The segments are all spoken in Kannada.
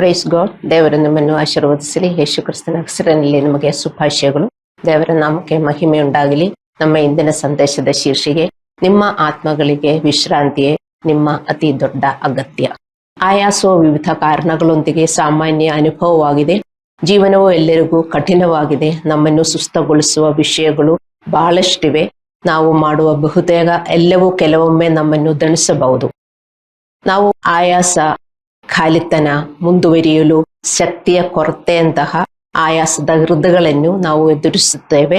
Praise God. ದೇವರ ನಮ್ಮನ್ನು ಆಶೀರ್ವದಿಸಲಿ. ಯೇಸು ಕ್ರಿಸ್ತನ ಹೆಸರಿನಲ್ಲಿ ನಮಗೆ ಶುಭಾಶಯಗಳು. ದೇವರ ನಾಮಕ್ಕೆ ಮಹಿಮೆ ಉಂಟಾಗಲಿ. ನಮ್ಮ ಇಂದಿನ ಸಂದೇಶದ ಶೀರ್ಷಿಕೆ, ನಿಮ್ಮ ಆತ್ಮಗಳಿಗೆ ವಿಶ್ರಾಂತಿಯೇ ನಿಮ್ಮ ಅತಿ ದೊಡ್ಡ ಅಗತ್ಯ. ಆಯಾಸವು ವಿವಿಧ ಕಾರಣಗಳೊಂದಿಗೆ ಸಾಮಾನ್ಯ ಅನುಭವವಾಗಿದೆ. ಜೀವನವು ಎಲ್ಲರಿಗೂ ಕಠಿಣವಾಗಿದೆ. ನಮ್ಮನ್ನು ಸುಸ್ತಗೊಳಿಸುವ ವಿಷಯಗಳು ಬಹಳಷ್ಟಿವೆ. ನಾವು ಮಾಡುವ ಬಹುತೇಕ ಎಲ್ಲವೂ ಕೆಲವೊಮ್ಮೆ ನಮ್ಮನ್ನು ದಣಿಸಬಹುದು. ನಾವು ಆಯಾಸ, ಖಾಲಿತನ, ಮುಂದುವರಿಯಲು ಶಕ್ತಿಯ ಕೊರತೆಯಂತಹ ಆಯಾಸದ ಹೃದಯಗಳನ್ನು ನಾವು ಎದುರಿಸುತ್ತೇವೆ.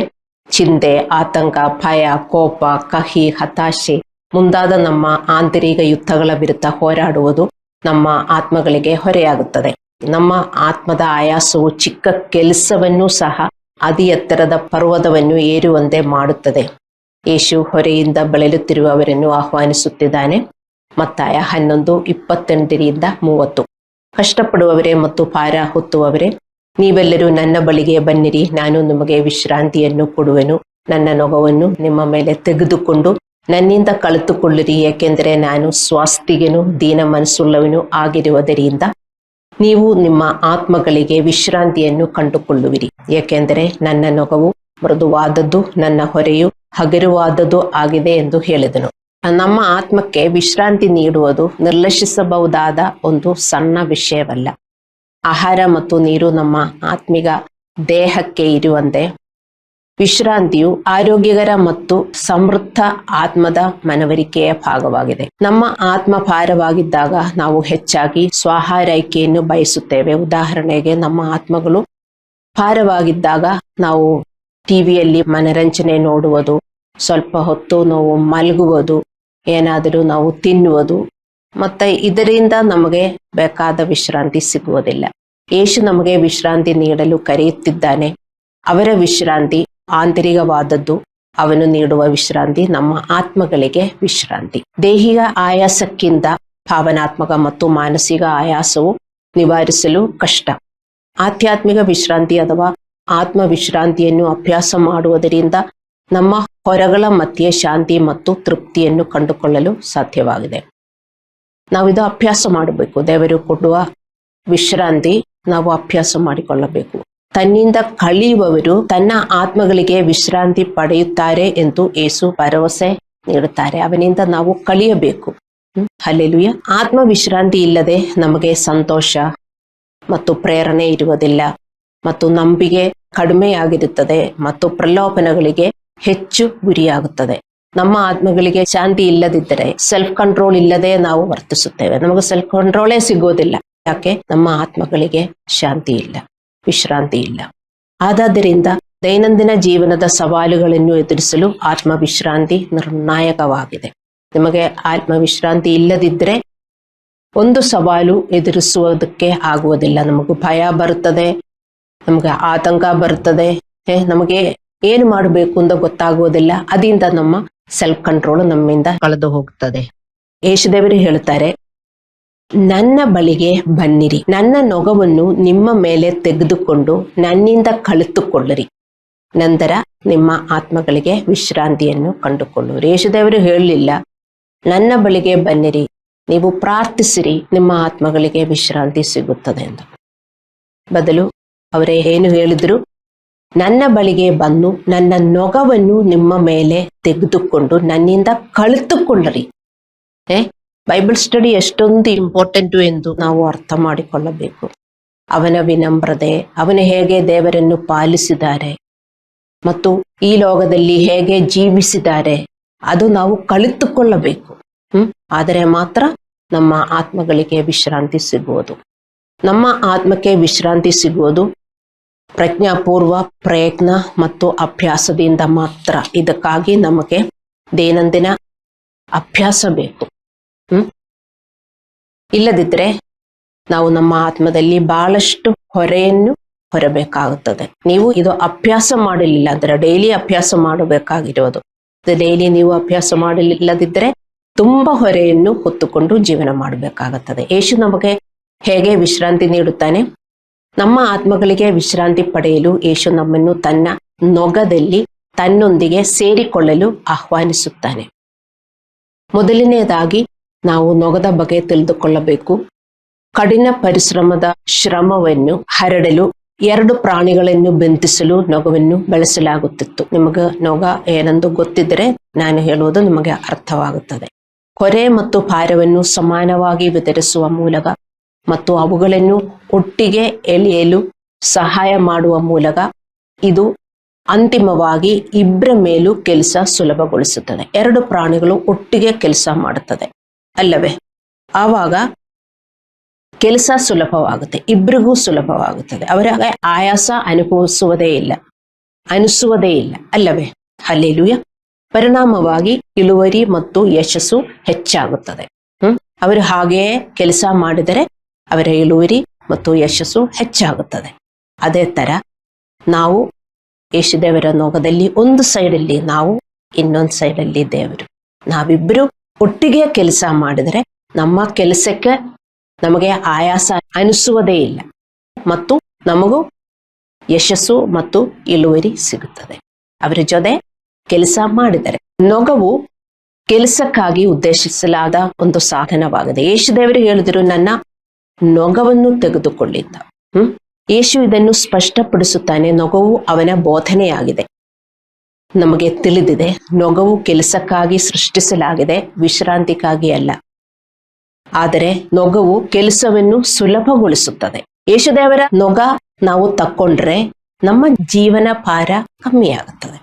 ಚಿಂತೆ, ಆತಂಕ, ಭಯ, ಕೋಪ, ಕಹಿ, ಹತಾಶೆ ಮುಂತಾದ ನಮ್ಮ ಆಂತರಿಕ ಯುದ್ಧಗಳ ವಿರುದ್ಧ ಹೋರಾಡುವುದು ನಮ್ಮ ಆತ್ಮಗಳಿಗೆ ಹೊರೆಯಾಗುತ್ತದೆ. ನಮ್ಮ ಆತ್ಮದ ಆಯಾಸವು ಚಿಕ್ಕ ಕೆಲಸವನ್ನು ಸಹ ಅತಿ ಎತ್ತರದ ಪರ್ವತವನ್ನು ಏರುವಂತೆ ಮಾಡುತ್ತದೆ. ಯೇಸು ಹೊರೆಯಿಂದ ಬಳಲುತ್ತಿರುವವರನ್ನು ಆಹ್ವಾನಿಸುತ್ತಿದ್ದಾನೆ. ಮತ್ತಾಯ 11:28-30. ಕಷ್ಟಪಡುವವರೇ ಮತ್ತು ಭಾರ ಹೊತ್ತುವವರೇ, ನೀವೆಲ್ಲರೂ ನನ್ನ ಬಳಿಗೆ ಬನ್ನಿರಿ, ನಾನು ನಿಮಗೆ ವಿಶ್ರಾಂತಿಯನ್ನು ಕೊಡುವೆನು. ನನ್ನ ನೊಗವನ್ನು ನಿಮ್ಮ ಮೇಲೆ ತೆಗೆದುಕೊಂಡು ನನ್ನಿಂದ ಕಲಿತುಕೊಳ್ಳಿರಿ, ಏಕೆಂದರೆ ನಾನು ಸ್ವಾಸ್ಥ್ಯನು ದೀನ ಮನಸ್ಸುಳ್ಳವನು ಆಗಿರುವುದರಿಂದ ನೀವು ನಿಮ್ಮ ಆತ್ಮಗಳಿಗೆ ವಿಶ್ರಾಂತಿಯನ್ನು ಕಂಡುಕೊಳ್ಳುವಿರಿ. ಏಕೆಂದರೆ ನನ್ನ ನೊಗವು ಮೃದುವಾದದ್ದು, ನನ್ನ ಹೊರೆಯು ಹಗುರವಾದದ್ದು ಆಗಿದೆ ಎಂದು ಹೇಳಿದನು. ನಮ್ಮ ಆತ್ಮಕ್ಕೆ ವಿಶ್ರಾಂತಿ ನೀಡುವುದು ನಿರ್ಲಕ್ಷಿಸಬಹುದಾದ ಒಂದು ಸಣ್ಣ ವಿಷಯವಲ್ಲ. ಆಹಾರ ಮತ್ತು ನೀರು ನಮ್ಮ ಆತ್ಮಿಕ ದೇಹಕ್ಕೆ ಇರುವಂತೆ ವಿಶ್ರಾಂತಿಯು ಆರೋಗ್ಯಕರ ಮತ್ತು ಸಮೃದ್ಧ ಆತ್ಮದ ಮನವರಿಕೆಯ ಭಾಗವಾಗಿದೆ. ನಮ್ಮ ಆತ್ಮ ಭಾರವಾಗಿದ್ದಾಗ ನಾವು ಹೆಚ್ಚಾಗಿ ಸ್ವಾಹಾರೈಕೆಯನ್ನು ಬಯಸುತ್ತೇವೆ. ಉದಾಹರಣೆಗೆ, ನಮ್ಮ ಆತ್ಮಗಳು ಭಾರವಾಗಿದ್ದಾಗ ನಾವು ಟಿವಿಯಲ್ಲಿ ಮನರಂಜನೆ ನೋಡುವುದು, ಸ್ವಲ್ಪ ಹೊತ್ತು ನಾವು ಮಲಗುವುದು, ಏನಾದರೂ ನಾವು ತಿನ್ನುವುದು, ಮತ್ತೆ ಇದರಿಂದ ನಮಗೆ ಬೇಕಾದ ವಿಶ್ರಾಂತಿ ಸಿಗುವುದಿಲ್ಲ. ಯೇಸು ನಮಗೆ ವಿಶ್ರಾಂತಿ ನೀಡಲು ಕರೆಯುತ್ತಿದ್ದಾನೆ. ಅವರ ವಿಶ್ರಾಂತಿ ಆಂತರಿಕವಾದದ್ದು. ಅವನು ನೀಡುವ ವಿಶ್ರಾಂತಿ ನಮ್ಮ ಆತ್ಮಗಳಿಗೆ ವಿಶ್ರಾಂತಿ. ದೈಹಿಕ ಆಯಾಸಕ್ಕಿಂತ ಭಾವನಾತ್ಮಕ ಮತ್ತು ಮಾನಸಿಕ ಆಯಾಸವು ನಿವಾರಿಸಲು ಕಷ್ಟ. ಆಧ್ಯಾತ್ಮಿಕ ವಿಶ್ರಾಂತಿ ಅಥವಾ ಆತ್ಮ ವಿಶ್ರಾಂತಿಯನ್ನು ಅಭ್ಯಾಸ ಮಾಡುವುದರಿಂದ ನಮ್ಮ ಹೊರಗಳ ಮಧ್ಯೆ ಶಾಂತಿ ಮತ್ತು ತೃಪ್ತಿಯನ್ನು ಕಂಡುಕೊಳ್ಳಲು ಸಾಧ್ಯವಾಗಿದೆ. ನಾವಿದು ಅಭ್ಯಾಸ ಮಾಡಬೇಕು. ದೇವರು ಕೊಡುವ ವಿಶ್ರಾಂತಿ ನಾವು ಅಭ್ಯಾಸ ಮಾಡಿಕೊಳ್ಳಬೇಕು. ತನ್ನಿಂದ ಕಳೆಯುವವರು ತನ್ನ ಆತ್ಮಗಳಿಗೆ ವಿಶ್ರಾಂತಿ ಪಡೆಯುತ್ತಾರೆ ಎಂದು ಯೇಸು ಭರವಸೆ ನೀಡುತ್ತಾರೆ. ಅವನಿಂದ ನಾವು ಕಲಿಯಬೇಕು. ಹಲ್ಲೆಲೂಯ. ಆತ್ಮ ವಿಶ್ರಾಂತಿ ಇಲ್ಲದೆ ನಮಗೆ ಸಂತೋಷ ಮತ್ತು ಪ್ರೇರಣೆ ಇರುವುದಿಲ್ಲ, ಮತ್ತು ನಂಬಿಕೆ ಕಡಿಮೆಯಾಗಿರುತ್ತದೆ ಮತ್ತು ಪ್ರಲೋಭನೆಗಳಿಗೆ ಹೆಚ್ಚು ಗುರಿಯಾಗುತ್ತದೆ. ನಮ್ಮ ಆತ್ಮಗಳಿಗೆ ಶಾಂತಿ ಇಲ್ಲದಿದ್ದರೆ, ಸೆಲ್ಫ್ ಕಂಟ್ರೋಲ್ ಇಲ್ಲದೆ ನಾವು ವರ್ತಿಸುತ್ತೇವೆ. ನಮಗೆ ಸೆಲ್ಫ್ ಕಂಟ್ರೋಲೇ ಸಿಗೋದಿಲ್ಲ. ಯಾಕೆ? ನಮ್ಮ ಆತ್ಮಗಳಿಗೆ ಶಾಂತಿ ಇಲ್ಲ, ವಿಶ್ರಾಂತಿ ಇಲ್ಲ. ಆದ್ದರಿಂದ ದೈನಂದಿನ ಜೀವನದ ಸವಾಲುಗಳನ್ನು ಎದುರಿಸಲು ಆತ್ಮವಿಶ್ರಾಂತಿ ನಿರ್ಣಾಯಕವಾಗಿದೆ. ನಿಮಗೆ ಆತ್ಮವಿಶ್ರಾಂತಿ ಇಲ್ಲದಿದ್ದರೆ ಒಂದು ಸವಾಲು ಎದುರಿಸುವುದಕ್ಕೆ ಆಗುವುದಿಲ್ಲ. ನಮಗೂ ಭಯ ಬರುತ್ತದೆ, ನಮಗೆ ಆತಂಕ ಬರುತ್ತದೆ, ನಮಗೆ ಏನು ಮಾಡಬೇಕು ಅಂತ ಗೊತ್ತಾಗುವುದಿಲ್ಲ. ಅದರಿಂದ ನಮ್ಮ ಸೆಲ್ಫ್ ಕಂಟ್ರೋಲ್ ನಮ್ಮಿಂದ ಕಳೆದು ಹೋಗ್ತದೆ. ಯೇಸುದೇವರು ಹೇಳ್ತಾರೆ, ನನ್ನ ಬಳಿಗೆ ಬನ್ನಿರಿ, ನನ್ನ ನೊಗವನ್ನು ನಿಮ್ಮ ಮೇಲೆ ತೆಗೆದುಕೊಂಡು ನನ್ನಿಂದ ಕಲಿತುಕೊಳ್ಳಿರಿ, ನಂತರ ನಿಮ್ಮ ಆತ್ಮಗಳಿಗೆ ವಿಶ್ರಾಂತಿಯನ್ನು ಕಂಡುಕೊಳ್ಳುವಿರಿ. ಯೇಸುದೇವರು ಹೇಳಲಿಲ್ಲ, ನನ್ನ ಬಳಿಗೆ ಬನ್ನಿರಿ, ನೀವು ಪ್ರಾರ್ಥಿಸಿರಿ, ನಿಮ್ಮ ಆತ್ಮಗಳಿಗೆ ವಿಶ್ರಾಂತಿ ಸಿಗುತ್ತದೆ ಎಂದು. ಬದಲು ಅವರೇ ಏನು ಹೇಳಿದ್ರು? ನನ್ನ ಬಳಿಗೆ ಬಂದು ನನ್ನ ನೊಗವನ್ನು ನಿಮ್ಮ ಮೇಲೆ ತೆಗೆದುಕೊಂಡು ನನ್ನಿಂದ ಕಲಿತುಕೊಳ್ಳಿರಿ. ಬೈಬಲ್ ಸ್ಟಡಿ ಎಷ್ಟೊಂದು ಇಂಪಾರ್ಟೆಂಟು ಎಂದು ನಾವು ಅರ್ಥ ಮಾಡಿಕೊಳ್ಳಬೇಕು. ಅವನ ವಿನಮ್ರತೆ, ಅವನು ಹೇಗೆ ದೇವರನ್ನು ಪಾಲಿಸಿದ್ದಾರೆ ಮತ್ತು ಈ ಲೋಕದಲ್ಲಿ ಹೇಗೆ ಜೀವಿಸಿದ್ದಾರೆ, ಅದು ನಾವು ಕಲಿತುಕೊಳ್ಳಬೇಕು. ಆದರೆ ಮಾತ್ರ ನಮ್ಮ ಆತ್ಮಗಳಿಗೆ ವಿಶ್ರಾಂತಿ ಸಿಗುವುದು. ನಮ್ಮ ಆತ್ಮಕ್ಕೆ ವಿಶ್ರಾಂತಿ ಸಿಗುವುದು ಪ್ರಜ್ಞಾಪೂರ್ವ ಪ್ರಯತ್ನ ಮತ್ತು ಅಭ್ಯಾಸದಿಂದ ಮಾತ್ರ. ಇದಕ್ಕಾಗಿ ನಮಗೆ ದೈನಂದಿನ ಅಭ್ಯಾಸ ಬೇಕು. ಇಲ್ಲದಿದ್ದರೆ ನಾವು ನಮ್ಮ ಆತ್ಮದಲ್ಲಿ ಬಹಳಷ್ಟು ಹೊರೆಯನ್ನು ಹೊರಬೇಕಾಗುತ್ತದೆ. ನೀವು ಇದು ಅಭ್ಯಾಸ ಮಾಡಲಿಲ್ಲ ಅಂದರೆ, ಡೈಲಿ ಅಭ್ಯಾಸ ಮಾಡಬೇಕಾಗಿರೋದು. ಡೈಲಿ ನೀವು ಅಭ್ಯಾಸ ಮಾಡಲಿಲ್ಲದಿದ್ದರೆ ತುಂಬಾ ಹೊರೆಯನ್ನು ಹೊತ್ತುಕೊಂಡು ಜೀವನ ಮಾಡಬೇಕಾಗುತ್ತದೆ. ಯೇಸು ನಮಗೆ ಹೇಗೆ ವಿಶ್ರಾಂತಿ ನೀಡುತ್ತಾನೆ? ನಮ್ಮ ಆತ್ಮಗಳಿಗೆ ವಿಶ್ರಾಂತಿ ಪಡೆಯಲು ಯೇಸು ನಮ್ಮನ್ನು ತನ್ನ ನೊಗದಲ್ಲಿ ತನ್ನೊಂದಿಗೆ ಸೇರಿಕೊಳ್ಳಲು ಆಹ್ವಾನಿಸುತ್ತಾನೆ. ಮೊದಲನೆಯದಾಗಿ ನಾವು ನೊಗದ ಬಗ್ಗೆ ತಿಳಿದುಕೊಳ್ಳಬೇಕು. ಕಠಿಣ ಪರಿಶ್ರಮದ ಶ್ರಮವನ್ನು ಹರಡಲು 2 ಪ್ರಾಣಿಗಳನ್ನು ಬಂಧಿಸಲು ನೊಗವನ್ನು ಬಳಸಲಾಗುತ್ತಿತ್ತು. ನಿಮಗೆ ನೊಗ ಏನೆಂದು ಗೊತ್ತಿದ್ದರೆ ನಾನು ಹೇಳುವುದು ನಿಮಗೆ ಅರ್ಥವಾಗುತ್ತದೆ. ಹೊರೆ ಮತ್ತು ಭಾರವನ್ನು ಸಮಾನವಾಗಿ ವಿತರಿಸುವ ಮೂಲಕ ಮತ್ತು ಅವುಗಳನ್ನು ಒಟ್ಟಿಗೆ ಎಳೆಯಲು ಸಹಾಯ ಮಾಡುವ ಮೂಲಕ ಇದು ಅಂತಿಮವಾಗಿ ಇಬ್ಬರ ಮೇಲೂ ಕೆಲಸ ಸುಲಭಗೊಳಿಸುತ್ತದೆ. 2 ಪ್ರಾಣಿಗಳು ಒಟ್ಟಿಗೆ ಕೆಲಸ ಮಾಡುತ್ತದೆ ಅಲ್ಲವೇ? ಆವಾಗ ಕೆಲಸ ಸುಲಭವಾಗುತ್ತೆ, ಇಬ್ಬರಿಗೂ ಸುಲಭವಾಗುತ್ತದೆ. ಅವರಿಗೆ ಆಯಾಸ ಅನಿಸುವುದೇ ಇಲ್ಲ ಅಲ್ಲವೇ? ಹಲ್ಲೆಲೂಯಾ. ಪರಿಣಾಮವಾಗಿ ಇಳುವರಿ ಮತ್ತು ಯಶಸ್ಸು ಹೆಚ್ಚಾಗುತ್ತದೆ. ಅವರು ಹಾಗೆಯೇ ಕೆಲಸ ಮಾಡಿದರೆ ಅವರ ಇಳುವರಿ ಮತ್ತು ಯಶಸ್ಸು ಹೆಚ್ಚಾಗುತ್ತದೆ. ಅದೇ ತರ ನಾವು ಯೇಸುದೇವರ ನೊಗದಲ್ಲಿ ಒಂದು ಸೈಡಲ್ಲಿ ನಾವು, ಇನ್ನೊಂದು ಸೈಡಲ್ಲಿ ದೇವರು, ನಾವಿಬ್ಬರು ಒಟ್ಟಿಗೆ ಕೆಲಸ ಮಾಡಿದರೆ ನಮ್ಮ ಕೆಲಸಕ್ಕೆ ನಮಗೆ ಆಯಾಸ ಅನಿಸುವುದೇ ಇಲ್ಲ ಮತ್ತು ನಮಗೂ ಯಶಸ್ಸು ಮತ್ತು ಇಳುವರಿ ಸಿಗುತ್ತದೆ ಅವರ ಜೊತೆ ಕೆಲಸ ಮಾಡಿದರೆ. ನೊಗವು ಕೆಲಸಕ್ಕಾಗಿ ಉದ್ದೇಶಿಸಲಾದ ಒಂದು ಸಾಧನವಾಗಿದೆ. ಯೇಸುದೇವರು ಹೇಳಿದರು, ನನ್ನ ನೊಗವನ್ನು ತೆಗೆದುಕೊಳ್ಳಿದ್ದ. ಯೇಸು ಇದನ್ನು ಸ್ಪಷ್ಟಪಡಿಸುತ್ತಾನೆ. ನೊಗವು ಅವನ ಬೋಧನೆಯಾಗಿದೆ. ನಮಗೆ ತಿಳಿದಿದೆ, ನೊಗವು ಕೆಲಸಕ್ಕಾಗಿ ಸೃಷ್ಟಿಸಲಾಗಿದೆ, ವಿಶ್ರಾಂತಿಗಾಗಿ ಅಲ್ಲ. ಆದರೆ ನೊಗವು ಕೆಲಸವನ್ನು ಸುಲಭಗೊಳಿಸುತ್ತದೆ. ಯೇಸುದೇವರ ನೊಗ ನಾವು ತಕ್ಕೊಂಡ್ರೆ ನಮ್ಮ ಜೀವನ ಭಾರ ಕಮ್ಮಿಯಾಗುತ್ತದೆ.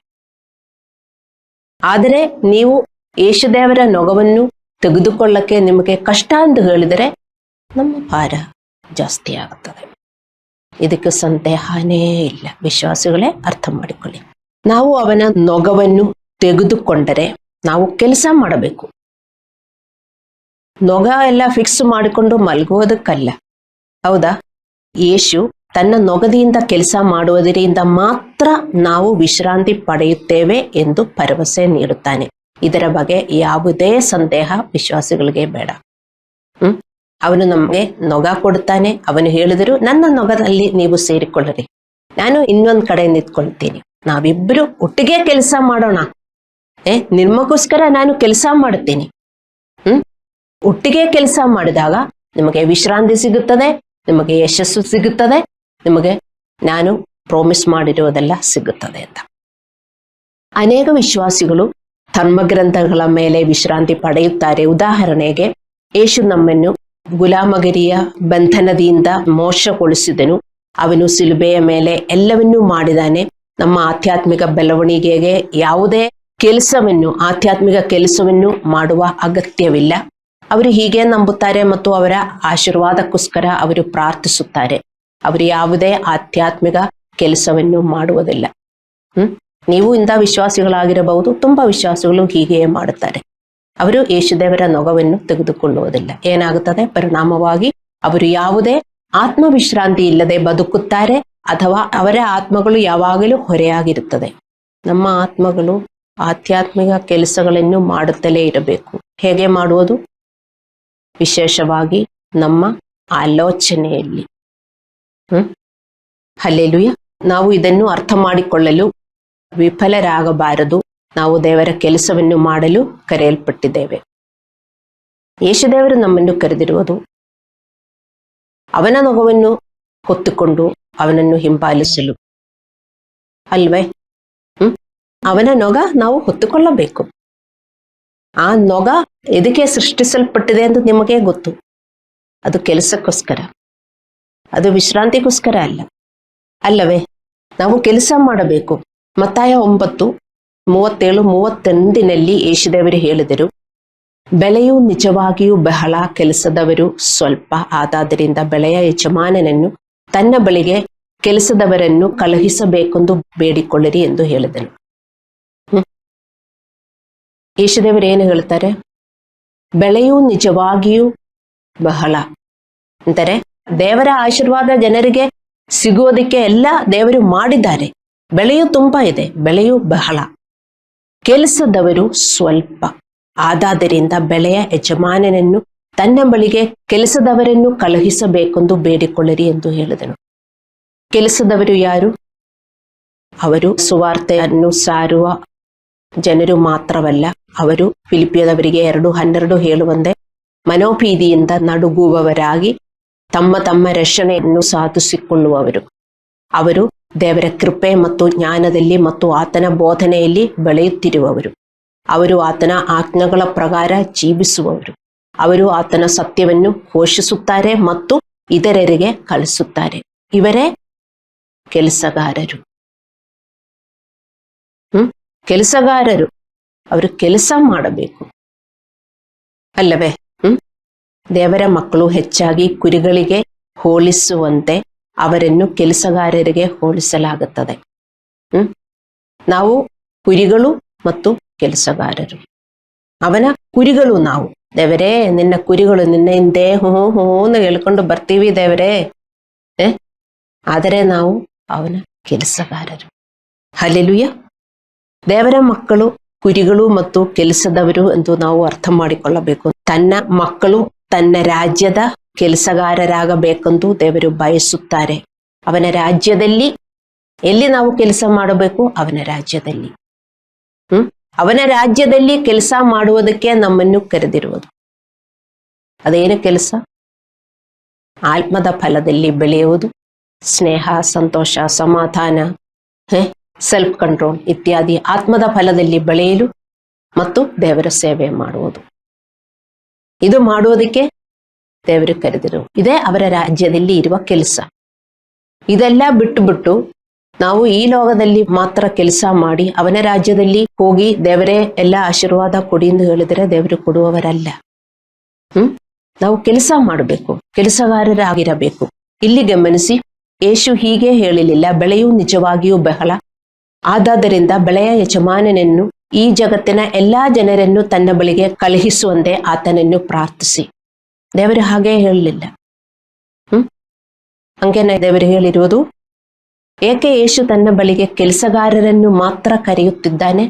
ಆದರೆ ನೀವು ಯೇಸುದೇವರ ನೊಗವನ್ನು ತೆಗೆದುಕೊಳ್ಳಕ್ಕೆ ನಿಮಗೆ ಕಷ್ಟ ಎಂದು ಹೇಳಿದರೆ ನಮ್ಮ ಭಾರ ಜಾಸ್ತಿ ಆಗುತ್ತದೆ. ಇದಕ್ಕೆ ಸಂದೇಹನೇ ಇಲ್ಲ. ವಿಶ್ವಾಸಿಗಳೇ, ಅರ್ಥ ಮಾಡಿಕೊಳ್ಳಿ. ನಾವು ಅವನ ನೊಗವನ್ನು ತೆಗೆದುಕೊಂಡರೆ ನಾವು ಕೆಲಸ ಮಾಡಬೇಕು. ನೊಗ ಎಲ್ಲ ಫಿಕ್ಸ್ ಮಾಡಿಕೊಂಡು ಮಲಗುವುದಕ್ಕಲ್ಲ, ಹೌದಾ? ಯೇಸು ತನ್ನ ನೊಗದಿಂದ ಕೆಲಸ ಮಾಡುವುದರಿಂದ ಮಾತ್ರ ನಾವು ವಿಶ್ರಾಂತಿ ಪಡೆಯುತ್ತೇವೆ ಎಂದು ಭರವಸೆ ನೀಡುತ್ತಾನೆ. ಇದರ ಬಗ್ಗೆ ಯಾವುದೇ ಸಂದೇಹ ವಿಶ್ವಾಸಿಗಳಿಗೆ ಬೇಡ. ಅವನು ನಮಗೆ ನೊಗ ಕೊಡುತ್ತಾನೆ. ಅವನು ಹೇಳಿದರು, ನನ್ನ ನೊಗದಲ್ಲಿ ನೀವು ಸೇರಿಕೊಳ್ಳಿರಿ, ನಾನು ಇನ್ನೊಂದು ಕಡೆ ನಿಂತ್ಕೊಳ್ತೀನಿ, ನಾವಿಬ್ಬರು ಒಟ್ಟಿಗೆ ಕೆಲಸ ಮಾಡೋಣ. ನಿಮಗೋಸ್ಕರ ನಾನು ಕೆಲಸ ಮಾಡುತ್ತೀನಿ. ಒಟ್ಟಿಗೆ ಕೆಲಸ ಮಾಡಿದಾಗ ನಿಮಗೆ ವಿಶ್ರಾಂತಿ ಸಿಗುತ್ತದೆ, ನಿಮಗೆ ಯಶಸ್ಸು ಸಿಗುತ್ತದೆ, ನಿಮಗೆ ನಾನು ಪ್ರಾಮಿಸ್ ಮಾಡಿರುವುದೆಲ್ಲ ಸಿಗುತ್ತದೆ ಅಂತ. ಅನೇಕ ವಿಶ್ವಾಸಿಗಳು ಧರ್ಮಗ್ರಂಥಗಳ ಮೇಲೆ ವಿಶ್ರಾಂತಿ ಪಡೆಯುತ್ತಾರೆ. ಉದಾಹರಣೆಗೆ, ಯೇಸು ನಮ್ಮನ್ನು ಗುಲಾಮಗಿರಿಯ ಬಂಧನದಿಂದ ಮೋಕ್ಷಗೊಳಿಸಿದನು. ಅವನು ಶಿಲುಬೆಯ ಮೇಲೆ ಎಲ್ಲವನ್ನೂ ಮಾಡಿದಾನೆ. ನಮ್ಮ ಆಧ್ಯಾತ್ಮಿಕ ಬೆಳವಣಿಗೆಗೆ ಯಾವುದೇ ಆಧ್ಯಾತ್ಮಿಕ ಕೆಲಸವನ್ನು ಮಾಡುವ ಅಗತ್ಯವಿಲ್ಲ. ಅವರು ಹೀಗೆ ನಂಬುತ್ತಾರೆ ಮತ್ತು ಅವರ ಆಶೀರ್ವಾದಕ್ಕೋಸ್ಕರ ಅವರು ಪ್ರಾರ್ಥಿಸುತ್ತಾರೆ. ಅವರು ಯಾವುದೇ ಆಧ್ಯಾತ್ಮಿಕ ಕೆಲಸವನ್ನು ಮಾಡುವುದಿಲ್ಲ. ನೀವು ಇಂಥ ವಿಶ್ವಾಸಿಗಳಾಗಿರಬಹುದು. ತುಂಬಾ ವಿಶ್ವಾಸಿಗಳು ಹೀಗೆಯೇ ಮಾಡುತ್ತಾರೆ. ಅವರು ಯೇಸುದೇವರ ನೊಗವನ್ನು ತೆಗೆದುಕೊಳ್ಳುವುದಿಲ್ಲ. ಏನಾಗುತ್ತದೆ? ಪರಿಣಾಮವಾಗಿ ಅವರು ಯಾವುದೇ ಆತ್ಮವಿಶ್ರಾಂತಿ ಇಲ್ಲದೆ ಬದುಕುತ್ತಾರೆ, ಅಥವಾ ಅವರ ಆತ್ಮಗಳು ಯಾವಾಗಲೂ ಹೊರೆಯಾಗಿರುತ್ತದೆ. ನಮ್ಮ ಆತ್ಮಗಳು ಆಧ್ಯಾತ್ಮಿಕ ಕೆಲಸಗಳನ್ನು ಮಾಡುತ್ತಲೇ ಇರಬೇಕು. ಹೇಗೆ ಮಾಡುವುದು? ವಿಶೇಷವಾಗಿ ನಮ್ಮ ಆಲೋಚನೆಯಲ್ಲಿ. ಹಲ್ಲೆಲೂಯಾ. ನಾವು ಇದನ್ನು ಅರ್ಥ ಮಾಡಿಕೊಳ್ಳಲು ವಿಫಲರಾಗಬಾರದು. ನಾವು ದೇವರ ಕೆಲಸವನ್ನು ಮಾಡಲು ಕರೆಯಲ್ಪಟ್ಟಿದ್ದೇವೆ. ಯೇಸುದೇವರು ನಮ್ಮನ್ನು ಕರೆದಿರುವುದು ಅವನ ನೊಗವನ್ನು ಹೊತ್ತುಕೊಂಡು ಅವನನ್ನು ಹಿಂಬಾಲಿಸಲು ಅಲ್ವೇ? ಅವನ ನೊಗ ನಾವು ಹೊತ್ತುಕೊಳ್ಳಬೇಕು. ಆ ನೊಗ ಎದಕ್ಕೆ ಸೃಷ್ಟಿಸಲ್ಪಟ್ಟಿದೆ ಅಂತ ನಿಮಗೆ ಗೊತ್ತು. ಅದು ಕೆಲಸಕ್ಕೋಸ್ಕರ, ಅದು ವಿಶ್ರಾಂತಿಗೋಸ್ಕರ ಅಲ್ಲವೇ? ನಾವು ಕೆಲಸ ಮಾಡಬೇಕು. ಮತ್ತಾಯ 9:37-38 ಯೇಸುದೇವರು ಹೇಳಿದರು, ಬೆಳೆಯು ನಿಜವಾಗಿಯೂ ಬಹಳ, ಕೆಲಸದವರು ಸ್ವಲ್ಪ. ಆದಾದ್ದರಿಂದ ಬೆಳೆಯ ಯಜಮಾನನನ್ನು ತನ್ನ ಬಳಿಗೆ ಕೆಲಸದವರನ್ನು ಕಳುಹಿಸಬೇಕೆಂದು ಬೇಡಿಕೊಳ್ಳಿರಿ ಎಂದು ಹೇಳಿದನು. ಯೇಸುದೇವರು ಏನು ಹೇಳ್ತಾರೆ? ಬೆಳೆಯು ನಿಜವಾಗಿಯೂ ಬಹಳ ಅಂತಾರೆ. ದೇವರ ಆಶೀರ್ವಾದ ಜನರಿಗೆ ಸಿಗುವುದಕ್ಕೆ ಎಲ್ಲ ದೇವರು ಮಾಡಿದ್ದಾರೆ. ಬೆಳೆಯು ತುಂಬಾ ಇದೆ, ಬೆಳೆಯು ಬಹಳ, ಕೆಲಸದವರು ಸ್ವಲ್ಪ. ಆದಾದ್ದರಿಂದ ಬೆಳೆಯ ಯಜಮಾನನನ್ನು ತನ್ನ ಬಳಿಗೆ ಕೆಲಸದವರನ್ನು ಕಳುಹಿಸಬೇಕೆಂದು ಬೇಡಿಕೊಳ್ಳಿರಿ ಎಂದು ಹೇಳಿದನು. ಕೆಲಸದವರು ಯಾರು? ಅವರು ಸುವಾರ್ತೆಯನ್ನು ಸಾರುವ ಜನರು ಮಾತ್ರವಲ್ಲ, ಅವರು ಫಿಲಿಪಿಯದವರಿಗೆ 2:12 ಹೇಳುವಂತೆ ಮನೋಭೀತಿಯಿಂದ ನಡುಗುವವರಾಗಿ ತಮ್ಮ ತಮ್ಮ ರಕ್ಷಣೆಯನ್ನು ಸಾಧಿಸಿಕೊಳ್ಳುವವರು. ಅವರು ದೇವರ ಕೃಪೆ ಮತ್ತು ಜ್ಞಾನದಲ್ಲಿ ಮತ್ತು ಆತನ ಬೋಧನೆಯಲ್ಲಿ ಬೆಳೆಯುತ್ತಿರುವವರು. ಅವರು ಆತನ ಆಜ್ಞೆಗಳ ಪ್ರಕಾರ ಜೀವಿಸುವವರು. ಅವರು ಆತನ ಸತ್ಯವನ್ನು ಘೋಷಿಸುತ್ತಾರೆ ಮತ್ತು ಇತರರಿಗೆ ಕಲಿಸುತ್ತಾರೆ. ಇವರೇ ಕೆಲಸಗಾರರು. ಕೆಲಸಗಾರರು ಅವರು ಕೆಲಸ ಮಾಡಬೇಕು ಅಲ್ಲವೇ? ದೇವರ ಮಕ್ಕಳು ಹೆಚ್ಚಾಗಿ ಕುರಿಗಳಿಗೆ ಹೋಲಿಸುವಂತೆ ಅವರನ್ನು ಕೆಲಸಗಾರರಿಗೆ ಹೋಲಿಸಲಾಗುತ್ತದೆ. ನಾವು ಕುರಿಗಳು ಮತ್ತು ಕೆಲಸಗಾರರು. ಅವನ ಕುರಿಗಳು ನಾವು. ದೇವರೇ, ನಿನ್ನ ಕುರಿಗಳು, ನಿನ್ನ ಹಿಂದೆ ಹೂ ಹೂ ಅಂತ ಹೇಳ್ಕೊಂಡು ಬರ್ತೀವಿ ದೇವರೇ. ಆದರೆ ನಾವು ಅವನ ಕೆಲಸಗಾರರು. ಹಲ್ಲೆಲೂಯ. ದೇವರ ಮಕ್ಕಳು ಕುರಿಗಳು ಮತ್ತು ಕೆಲಸದವರು ಎಂದು ನಾವು ಅರ್ಥ ಮಾಡಿಕೊಳ್ಳಬೇಕು. ತನ್ನ ಮಕ್ಕಳು ತನ್ನ ರಾಜ್ಯದ ಕೆಲಸಗಾರರಾಗಬೇಕೆಂದು ದೇವರು ಬಯಸುತ್ತಾರೆ. ಅವನ ರಾಜ್ಯದಲ್ಲಿ ಎಲ್ಲಿ ನಾವು ಕೆಲಸ ಮಾಡಬೇಕು? ಅವನ ರಾಜ್ಯದಲ್ಲಿ. ಅವನ ರಾಜ್ಯದಲ್ಲಿ ಕೆಲಸ ಮಾಡುವುದಕ್ಕೆ ನಮ್ಮನ್ನು ಕರೆದಿರುವುದು. ಅದೇನು ಕೆಲಸ? ಆತ್ಮದ ಫಲದಲ್ಲಿ ಬೆಳೆಯುವುದು, ಸ್ನೇಹ, ಸಂತೋಷ, ಸಮಾಧಾನ, ಸೆಲ್ಫ್ ಕಂಟ್ರೋಲ್ ಇತ್ಯಾದಿ ಆತ್ಮದ ಫಲದಲ್ಲಿ ಬೆಳೆಯಲು ಮತ್ತು ದೇವರ ಸೇವೆ ಮಾಡುವುದು. ಇದು ಮಾಡುವುದಕ್ಕೆ ದೇವರು ಕರೆದಿರು. ಇದೇ ಅವರ ರಾಜ್ಯದಲ್ಲಿ ಇರುವ ಕೆಲಸ. ಇದೆಲ್ಲ ಬಿಟ್ಟು ನಾವು ಈ ಲೋಕದಲ್ಲಿ ಮಾತ್ರ ಕೆಲಸ ಮಾಡಿ ಅವನ ರಾಜ್ಯದಲ್ಲಿ ಹೋಗಿ ದೇವರೇ ಎಲ್ಲ ಆಶೀರ್ವಾದ ಕೊಡಿ ಎಂದು ಹೇಳಿದರೆ ದೇವರು ಕೊಡುವವರಲ್ಲ. ನಾವು ಕೆಲಸ ಮಾಡಬೇಕು, ಕೆಲಸಗಾರರಾಗಿರಬೇಕು. ಇಲ್ಲಿ ಗಮನಿಸಿ, ಯೇಸು ಹೀಗೆ ಹೇಳಲಿಲ್ಲ, ಬೆಳೆಯು ನಿಜವಾಗಿಯೂ ಬಹಳ, ಆದದರಿಂದ ಬೆಳೆಯ ಯಜಮಾನನನ್ನು ಈ ಜಗತ್ತಿನ ಎಲ್ಲಾ ಜನರನ್ನು ತನ್ನ ಬಳಿಗೆ ಕಳುಹಿಸುವಂತೆ ಆತನನ್ನು ಪ್ರಾರ್ಥಿಸಿ. ದೇವರು ಹಾಗೆ ಹೇಳಲಿಲ್ಲ. ಹಂಗೇನ ದೇವರು ಹೇಳಿರುವುದು? ಏಕೆ ಯೇಸು ತನ್ನ ಬಳಿಗೆ ಕೆಲಸಗಾರರನ್ನು ಮಾತ್ರ ಕರೆಯುತ್ತಿದ್ದಾನೆ?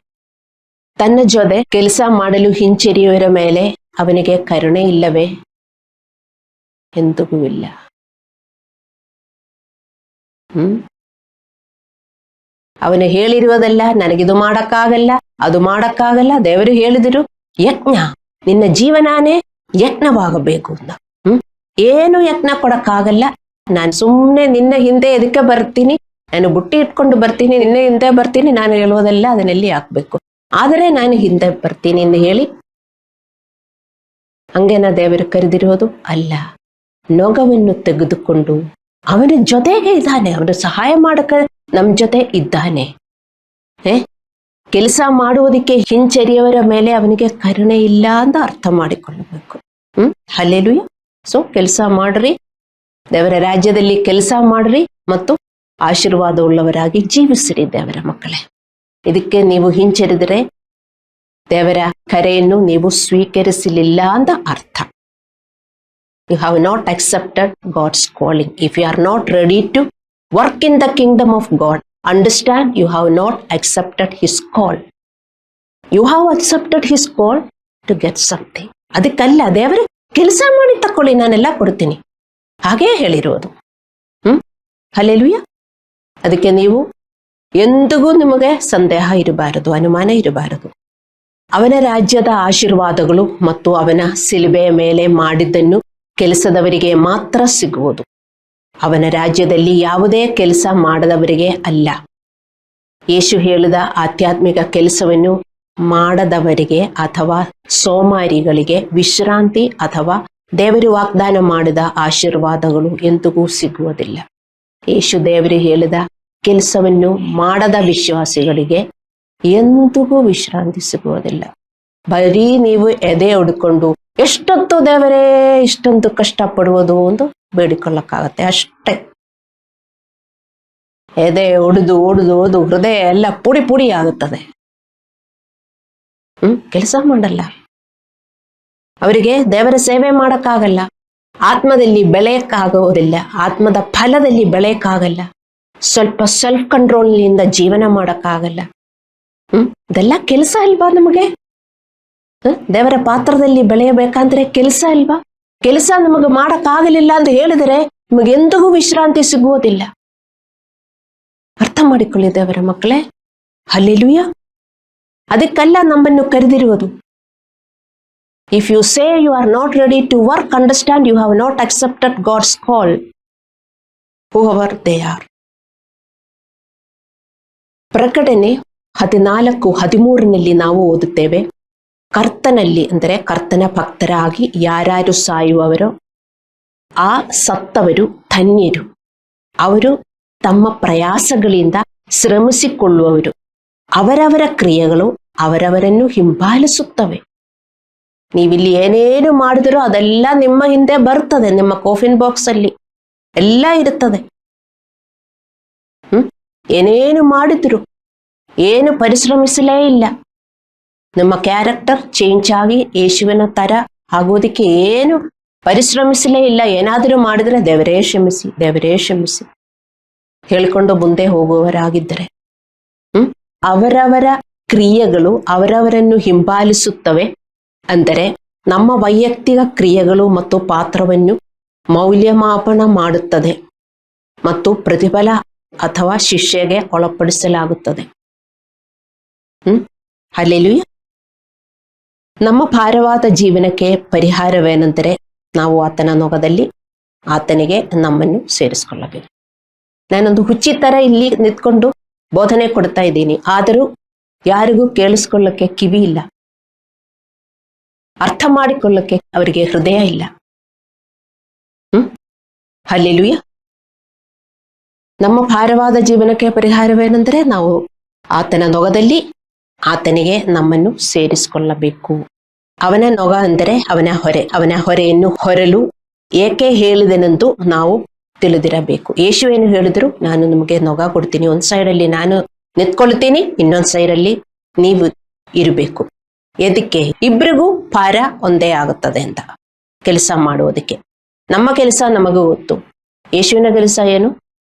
ತನ್ನ ಜೊತೆ ಕೆಲಸ ಮಾಡಲು ಹಿಂಚರಿಯುವರ ಮೇಲೆ ಅವನಿಗೆ ಕರುಣೆ ಇಲ್ಲವೇ? ಎಂದಿಗೂ ಇಲ್ಲ. ಅವನು ಹೇಳಿರುವುದಲ್ಲ, ನನಗಿದು ಮಾಡಕ್ಕಾಗಲ್ಲ, ಅದು ಮಾಡಕ್ಕಾಗಲ್ಲ. ದೇವರು ಹೇಳಿದರು, ಯಜ್ಞ, ನಿನ್ನ ಜೀವನಾನೇ ಯಜ್ಞವಾಗಬೇಕು ಅಂತ. ಏನು ಯಜ್ಞ ಕೊಡಕ್ಕಾಗಲ್ಲ. ನಾನು ಸುಮ್ಮನೆ ನಿನ್ನ ಹಿಂದೆ ಎದಕ್ಕೆ ಬರ್ತೀನಿ, ನಾನು ಬುಟ್ಟಿ ಇಟ್ಕೊಂಡು ಬರ್ತೀನಿ, ನಿನ್ನ ಹಿಂದೆ ಬರ್ತೀನಿ, ನಾನು ಹೇಳುವುದಲ್ಲ ಅದನ್ನೆಲ್ಲಿ ಹಾಕ್ಬೇಕು. ಆದರೆ ನಾನು ಹಿಂದೆ ಬರ್ತೀನಿ ಎಂದು ಹೇಳಿ ಹಂಗೇನ ದೇವರು ಕರೆದಿರೋದು ಅಲ್ಲ. ನೊಗವನ್ನು ತೆಗೆದುಕೊಂಡು ಅವನ ಜೊತೆಗೆ ಇದ್ದಾನೆ. ಅವನು ಸಹಾಯ ಮಾಡಕ ನಮ್ ಜೊತೆ ಇದ್ದಾನೆ. ಕೆಲಸ ಮಾಡುವುದಕ್ಕೆ ಹಿಂಚರಿಯವರ ಮೇಲೆ ಅವನಿಗೆ ಕರುಣೆ ಇಲ್ಲ ಅಂತ ಅರ್ಥ ಮಾಡಿಕೊಳ್ಳಬೇಕು. ಹಲ್ಲೆಲೂಯ. ಸೊ ಕೆಲಸ ಮಾಡ್ರಿ, ದೇವರ ರಾಜ್ಯದಲ್ಲಿ ಕೆಲಸ ಮಾಡ್ರಿ ಮತ್ತು ಆಶೀರ್ವಾದ ಉಳ್ಳವರಾಗಿ ಜೀವಿಸಿರಿ ದೇವರ ಮಕ್ಕಳೇ. ಇದಕ್ಕೆ ನೀವು ಹಿಂಚರಿದರೆ ದೇವರ ಕರೆಯನ್ನು ನೀವು ಸ್ವೀಕರಿಸಲಿಲ್ಲ ಅಂತ ಅರ್ಥ. You have not accepted God's calling. If you are not ready to work in the kingdom of God, understand you have not accepted His call. You have accepted His call to get something. ಅದಕ್ಕಲ್ಲ, ದೇವರು ಕೆಲಸ ಮಾಡಿ ತಕೊಳ್ಳಿ, ನಾನೆಲ್ಲ ಕೊಡ್ತೀನಿ, ಹಾಗೇ ಹೇಳಿರೋದು. ಹಲ್ಲೆಲೂಯ. ಅದಕ್ಕೆ ನೀವು ಎಂದಿಗೂ ನಿಮಗೆ ಸಂದೇಹ ಇರಬಾರದು, ಅನುಮಾನ ಇರಬಾರದು. ಅವನ ರಾಜ್ಯದ ಆಶೀರ್ವಾದಗಳು ಮತ್ತು ಅವನ ಶಿಲುಬೆಯ ಮೇಲೆ ಮಾಡಿದ್ದನ್ನು ಕೆಲಸದವರಿಗೆ ಮಾತ್ರ ಸಿಗುವುದು. ಅವನ ರಾಜ್ಯದಲ್ಲಿ ಯಾವುದೇ ಕೆಲಸ ಮಾಡದವರಿಗೆ ಅಲ್ಲ. ಯೇಸು ಹೇಳಿದ ಆಧ್ಯಾತ್ಮಿಕ ಕೆಲಸವನ್ನು ಮಾಡದವರಿಗೆ ಅಥವಾ ಸೋಮಾರಿಗಳಿಗೆ ವಿಶ್ರಾಂತಿ ಅಥವಾ ದೇವರು ವಾಗ್ದಾನ ಮಾಡಿದ ಆಶೀರ್ವಾದಗಳು ಎಂದಿಗೂ ಸಿಗುವುದಿಲ್ಲ. ಯೇಸು ದೇವರು ಹೇಳಿದ ಕೆಲಸವನ್ನು ಮಾಡದ ವಿಶ್ವಾಸಿಗಳಿಗೆ ಎಂದಿಗೂ ವಿಶ್ರಾಂತಿ ಸಿಗುವುದಿಲ್ಲ. ಬರೀ ನೀವು ಎದೆ ಹೊಡ್ಕೊಂಡು ಎಷ್ಟೊತ್ತು ದೇವರೇ ಇಷ್ಟೊಂದು ಕಷ್ಟಪಡುವುದು ಎಂದು ಬೇಡಿಕೊಳ್ಳಕ್ಕಾಗತ್ತೆ ಅಷ್ಟೇ. ಎದೆ ಒಡೆದು ಹೃದಯ ಎಲ್ಲ ಪುಡಿ ಪುಡಿ ಆಗುತ್ತದೆ. ಕೆಲಸ ಮಾಡಲ್ಲ. ಅವರಿಗೆ ದೇವರ ಸೇವೆ ಮಾಡಕ್ಕಾಗಲ್ಲ. ಆತ್ಮದಲ್ಲಿ ಬೆಳೆಯಕ್ಕಾಗುವುದಿಲ್ಲ. ಆತ್ಮದ ಫಲದಲ್ಲಿ ಬೆಳೆಯಕ್ಕಾಗಲ್ಲ. ಸ್ವಲ್ಪ ಸೆಲ್ಫ್ ಕಂಟ್ರೋಲ್ನಿಂದ ಜೀವನ ಮಾಡಕ್ಕಾಗಲ್ಲ. ಇದೆಲ್ಲ ಕೆಲಸ ಅಲ್ವಾ ನಮಗೆ? ದೇವರ ಪಾತ್ರದಲ್ಲಿ ಬೆಳೆಯಬೇಕಂದ್ರೆ ಕೆಲಸ ಅಲ್ವಾ? ಕೆಲಸ ನಮಗೆ ಮಾಡಕ್ಕಾಗಲಿಲ್ಲ ಅಂತ ಹೇಳಿದರೆ ನಮಗೆ ಎಂದಿಗೂ ವಿಶ್ರಾಂತಿ ಸಿಗುವುದಿಲ್ಲ. ಅರ್ಥ ಮಾಡಿಕೊಳ್ಳಿ ದೇವರ ಮಕ್ಕಳೇ. ಹಲ್ಲೆಲೂಯ. ಅದಕ್ಕೆಲ್ಲ ನಮ್ಮನ್ನು ಕರೆದಿರುವುದು. If you say you are not ready to work, understand you have not accepted God's call, whoever they are. ಪ್ರಕಟಣೆ 14:13 ನಾವು ಓದುತ್ತೇವೆ, ಕರ್ತನಲ್ಲಿ ಅಂದರೆ ಕರ್ತನ ಭಕ್ತರಾಗಿ ಯಾರ್ಯಾರು ಸಾಯುವವರೋ ಆ ಸತ್ತವರು ಧನ್ಯರು, ಅವರು ತಮ್ಮ ಪ್ರಯಾಸಗಳಿಂದ ಶ್ರಮಿಸಿಕೊಳ್ಳುವವರು, ಅವರವರ ಕ್ರಿಯೆಗಳು ಅವರವರನ್ನು ಹಿಂಬಾಲಿಸುತ್ತವೆ. ನೀವಿಲ್ಲಿ ಏನೇನು ಮಾಡಿದಿರೋ ಅದೆಲ್ಲ ನಿಮ್ಮ ಹಿಂದೆ ಬರ್ತದೆ, ನಿಮ್ಮ ಕೋಫಿನ್ ಬಾಕ್ಸ್ ಅಲ್ಲಿ ಎಲ್ಲ ಇರುತ್ತದೆ. ಏನೇನು ಮಾಡಿದ್ರು, ಏನು ಪರಿಶ್ರಮಿಸಲೇ ಇಲ್ಲ, ನಿಮ್ಮ ಕ್ಯಾರೆಕ್ಟರ್ ಚೇಂಜ್ ಆಗಿ ಯೇಸುವಿನ ತರ ಆಗೋದಕ್ಕೆ ಏನು ಪರಿಶ್ರಮಿಸಲೇ ಇಲ್ಲ. ಏನಾದರೂ ಮಾಡಿದ್ರೆ ದೇವರೇ ಕ್ಷಮಿಸಿ, ದೇವರೇ ಕ್ಷಮಿಸಿ ಹೇಳ್ಕೊಂಡು ಮುಂದೆ ಹೋಗುವವರಾಗಿದ್ದರೆ ಅವರವರ ಕ್ರಿಯೆಗಳು ಅವರವರನ್ನು ಹಿಂಬಾಲಿಸುತ್ತವೆ. ಅಂದರೆ ನಮ್ಮ ವೈಯಕ್ತಿಕ ಕ್ರಿಯೆಗಳು ಮತ್ತು ಪಾತ್ರವನ್ನು ಮೌಲ್ಯಮಾಪನ ಮಾಡುತ್ತದೆ ಮತ್ತು ಪ್ರತಿಫಲ ಅಥವಾ ಶಿಕ್ಷೆಗೆ ಒಳಪಡಿಸಲಾಗುತ್ತದೆ. ಹಲ್ಲೆಲೂಯಾ. ನಮ್ಮ ಭಾರವಾದ ಜೀವನಕ್ಕೆ ಪರಿಹಾರವೇನೆಂದರೆ ನಾವು ಆತನ ನೊಗದಲ್ಲಿ ಆತನಿಗೆ ನಮ್ಮನ್ನು ಸೇರಿಸಿಕೊಳ್ಳಬೇಕು. ನಾನೊಂದು ಹುಚ್ಚಿ ತರ ಇಲ್ಲಿ ನಿಂತ್ಕೊಂಡು ಬೋಧನೆ ಕೊಡ್ತಾ ಇದ್ದೀನಿ, ಆದರೂ ಯಾರಿಗೂ ಕೇಳಿಸ್ಕೊಳ್ಳಕ್ಕೆ ಕಿವಿ ಇಲ್ಲ, ಅರ್ಥ ಮಾಡಿಕೊಳ್ಳಕ್ಕೆ ಅವರಿಗೆ ಹೃದಯ ಇಲ್ಲ. ಹಲ್ಲೆಲೂಯಾ. ನಮ್ಮ ಭಾರವಾದ ಜೀವನಕ್ಕೆ ಪರಿಹಾರವೇನೆಂದರೆ ನಾವು ಆತನ ನೊಗದಲ್ಲಿ ಆತನಿಗೆ ನಮ್ಮನ್ನು ಸೇರಿಸಿಕೊಳ್ಳಬೇಕು. ಅವನ ನೊಗ ಅಂದರೆ ಅವನ ಹೊರೆ, ಅವನ ಹೊರೆಯನ್ನು ಹೊರಲು ಏಕೆ ಹೇಳಿದೆನೆಂದು ನಾವು ತಿಳಿದಿರಬೇಕು. ಯೇಸುವೇನು ಹೇಳಿದ್ರು, ನಾನು ನಿಮಗೆ ನೊಗ ಕೊಡ್ತೀನಿ, ಒಂದ್ ಸೈಡಲ್ಲಿ ನಾನು ನಿಂತ್ಕೊಳ್ತೀನಿ, ಇನ್ನೊಂದ್ ಸೈಡಲ್ಲಿ ನೀವು ಇರಬೇಕು. ಎದಕ್ಕೆ? ಇಬ್ಬರಿಗೂ ಭಾರ ಒಂದೇ ಆಗುತ್ತದೆ ಅಂತ ಕೆಲಸ ಮಾಡುವುದಕ್ಕೆ. ನಮ್ಮ ಕೆಲಸ ನಮಗೂ ಗೊತ್ತು. ಯೇಸುವಿನ ಕೆಲಸ ಏನು?